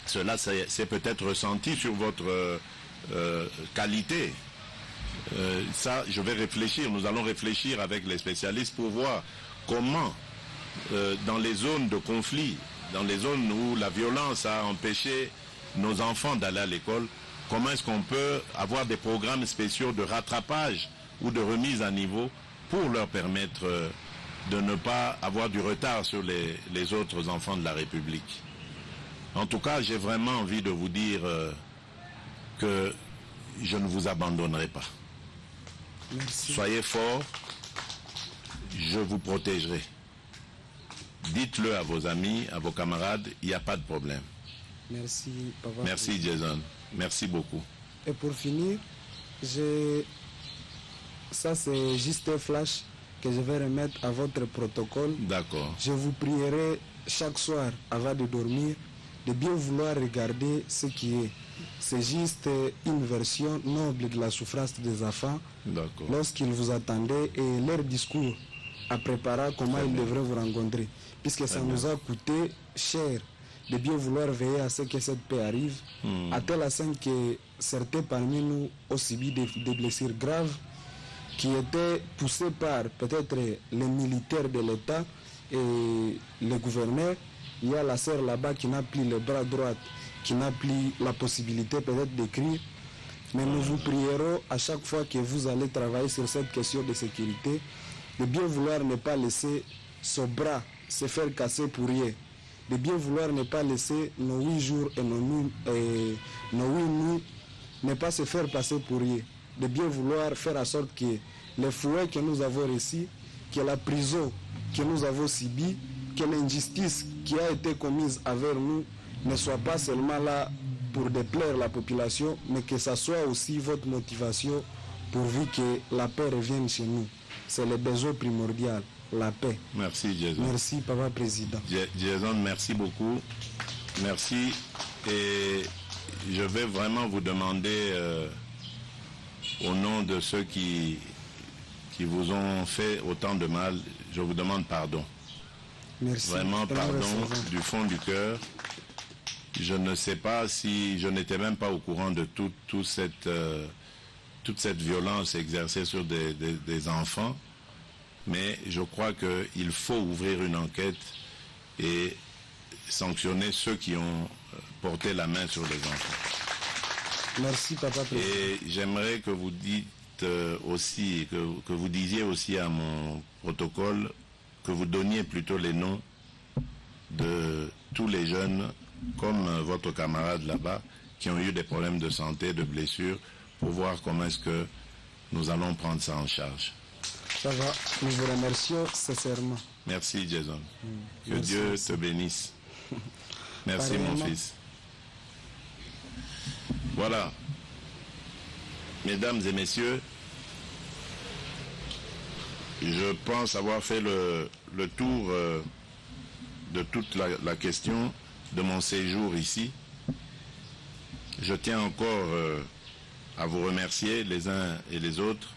S7: Cela c'est peut-être ressenti sur votre qualité. Ça, je vais réfléchir. Nous allons réfléchir avec les spécialistes pour voir comment, dans les zones de conflit, dans les zones où la violence a empêché nos enfants d'aller à l'école, comment est-ce qu'on peut avoir des programmes spéciaux de rattrapage ou de remise à niveau pour leur permettre de ne pas avoir du retard sur les autres enfants de la République. En tout cas, j'ai vraiment envie de vous dire que je ne vous abandonnerai pas.
S12: Merci.
S7: Soyez forts, je vous protégerai. Dites-le à vos amis, à vos camarades, il n'y a pas de problème.
S12: Merci, papa.
S7: Merci, Jason. Merci beaucoup.
S12: Et pour finir, ça c'est juste un flash que je vais remettre à votre protocole.
S7: D'accord.
S12: Je vous prierai chaque soir, avant de dormir, de bien vouloir regarder ce qui est. C'est juste une version noble de la souffrance des enfants lorsqu'ils vous attendaient et leur discours à préparer comment ils devraient vous rencontrer. Puisque ça nous a coûté cher de bien vouloir veiller à ce que cette paix arrive, à tel point que certains parmi nous ont subi des blessures graves qui étaient poussées par peut-être les militaires de l'État et le gouverneur. Il y a la sœur là-bas qui n'a plus le bras droit, qui n'a plus la possibilité peut-être d'écrire. Mais nous vous prierons à chaque fois que vous allez travailler sur cette question de sécurité, de bien vouloir ne pas laisser ce bras se faire casser pour rien. De bien vouloir ne pas laisser nos 8 jours et nos 8 nuits ne pas se faire passer pour rien. De bien vouloir faire en sorte que les fouets que nous avons reçus, que la prison que nous avons subie, que l'injustice qui a été commise envers nous ne soit pas seulement là pour déplaire la population, mais que ça soit aussi votre motivation pourvu que la paix revienne chez nous. C'est le besoin primordial, la paix.
S7: Merci, Jason.
S12: Merci, Papa Président.
S7: Jason, merci beaucoup. Merci. Et je vais vraiment vous demander, au nom de ceux qui vous ont fait autant de mal, je vous demande pardon.
S12: Merci.
S7: Vraiment pardon du fond du cœur. Je ne sais pas si je n'étais même pas au courant de toute cette violence exercée sur des enfants, mais je crois qu'il faut ouvrir une enquête et sanctionner ceux qui ont porté la main sur les enfants.
S12: Merci, Papa Président.
S7: Et j'aimerais que vous dites aussi, que vous disiez aussi à mon protocole, que vous donniez plutôt les noms de tous les jeunes, comme votre camarade là-bas, qui ont eu des problèmes de santé, de blessures, pour voir comment est-ce que nous allons prendre ça en charge.
S12: Ça va, nous vous remercions sincèrement.
S7: Merci, Jason. Que
S12: Merci,
S7: Dieu
S12: merci.
S7: te bénisse. Merci, mon fils. Voilà. Mesdames et messieurs, je pense avoir fait le tour de toute la question de mon séjour ici. Je tiens encore à vous remercier les uns et les autres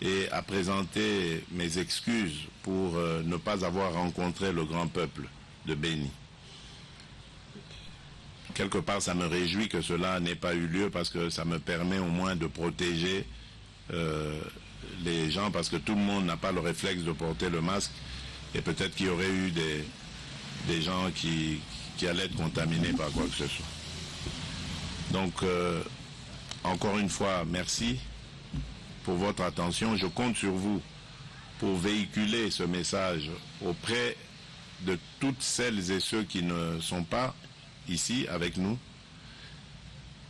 S7: et à présenter mes excuses pour ne pas avoir rencontré le grand peuple de Béni. Quelque part, ça me réjouit que cela n'ait pas eu lieu parce que ça me permet au moins de protéger les gens, parce que tout le monde n'a pas le réflexe de porter le masque et peut-être qu'il y aurait eu des gens qui allaient être contaminés par quoi que ce soit. Donc, encore une fois, merci pour votre attention. Je compte sur vous pour véhiculer ce message auprès de toutes celles et ceux qui ne sont pas ici avec nous,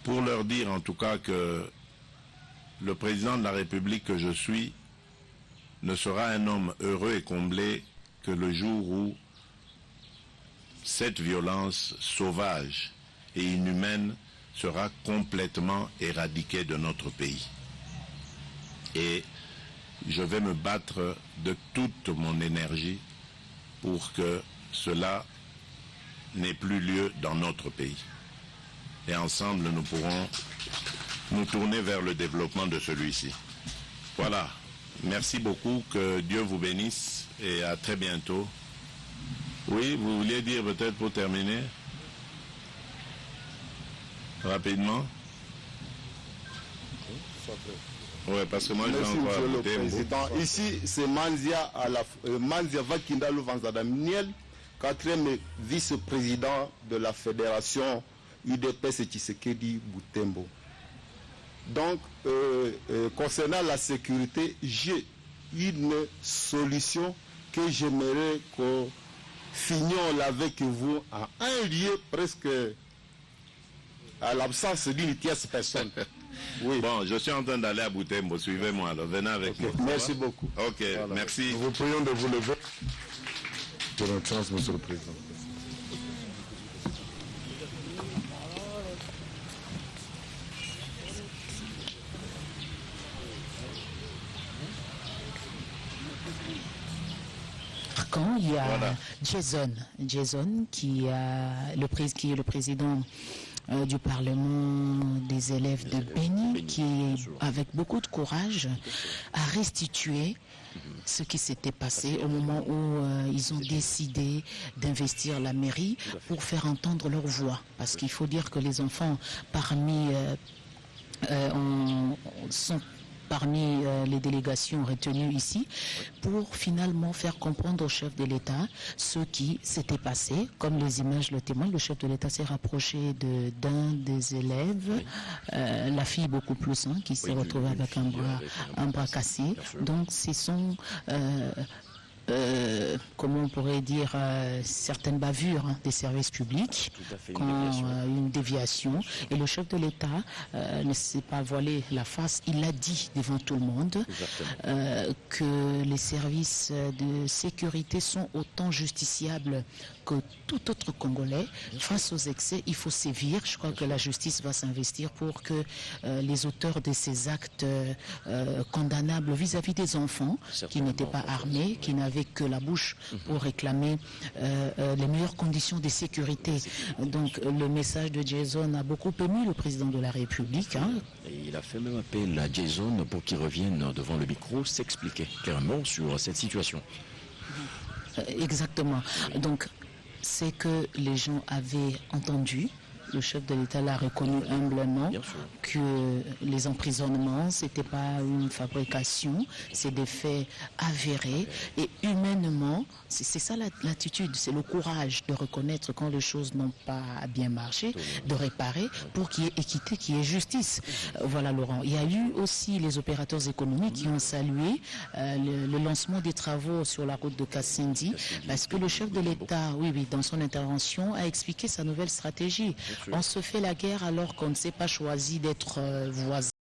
S7: pour leur dire en tout cas que le président de la République que je suis ne sera un homme heureux et comblé que le jour où cette violence sauvage et inhumaine sera complètement éradiquée de notre pays. Et je vais me battre de toute mon énergie pour que cela n'ait plus lieu dans notre pays. Et ensemble, nous pourrons nous tourner vers le développement de celui-ci. Voilà. Merci beaucoup. Que Dieu vous bénisse et à très bientôt. Oui, vous vouliez dire peut-être pour terminer? Rapidement. Oui, parce que moi je
S13: Merci,
S7: vais encore
S13: Monsieur le
S7: ajouter
S13: Président. Ici, c'est Manzia Vakinda Luvanzada Miel, 4e vice-président de la fédération UDPS Tshisekedi Butembo. Donc, concernant la sécurité, j'ai une solution que j'aimerais qu'on finions avec vous en un lieu presque à l'absence d'une tierce personne.
S7: Oui. Bon, je suis en train d'aller à Butembo, suivez-moi, alors venez avec moi.
S13: Merci beaucoup.
S7: Ok, voilà. Merci.
S13: Nous vous prions de vous lever. De notre chance, Monsieur le Président.
S2: Quand il y a voilà. Jason qui est le président du Parlement des élèves de Béni, qui, avec beaucoup de courage, a restitué ce qui s'était passé au moment où ils ont décidé d'investir la mairie pour faire entendre leur voix. Parce qu'il faut dire que les enfants sont parmi les délégations retenues ici, pour finalement faire comprendre au chef de l'État ce qui s'était passé. Comme les images le témoignent, le chef de l'État s'est rapproché d'un des élèves, la fille beaucoup plus, qui s'est retrouvée avec un bras cassé. Donc ce sont comment on pourrait dire, certaines bavures des services publics, une déviation. Et le chef de l'État ne s'est pas voilé la face, il a dit devant tout le monde que les services de sécurité sont autant justiciables que tout autre Congolais. Face aux excès, il faut sévir. Je crois que la justice va s'investir pour que les auteurs de ces actes condamnables vis-à-vis des enfants qui n'étaient pas armés, qui n'avaient que la bouche pour réclamer les meilleures conditions de sécurité. Donc le message de Jason a beaucoup ému le président de la République.
S4: Et il a fait même appel à Jason pour qu'il revienne devant le micro s'expliquer clairement sur cette situation.
S2: Exactement. Donc c'est que les gens avaient entendu. Le chef de l'État l'a reconnu humblement que les emprisonnements, ce n'était pas une fabrication, c'est des faits avérés. Et humainement, c'est ça l'attitude, c'est le courage de reconnaître quand les choses n'ont pas bien marché, de réparer pour qu'il y ait équité, qu'il y ait justice. Voilà, Laurent. Il y a eu aussi les opérateurs économiques qui ont salué le lancement des travaux sur la route de Kassendi, parce que le chef de l'État, dans son intervention, a expliqué sa nouvelle stratégie. On se fait la guerre alors qu'on ne s'est pas choisi d'être voisin.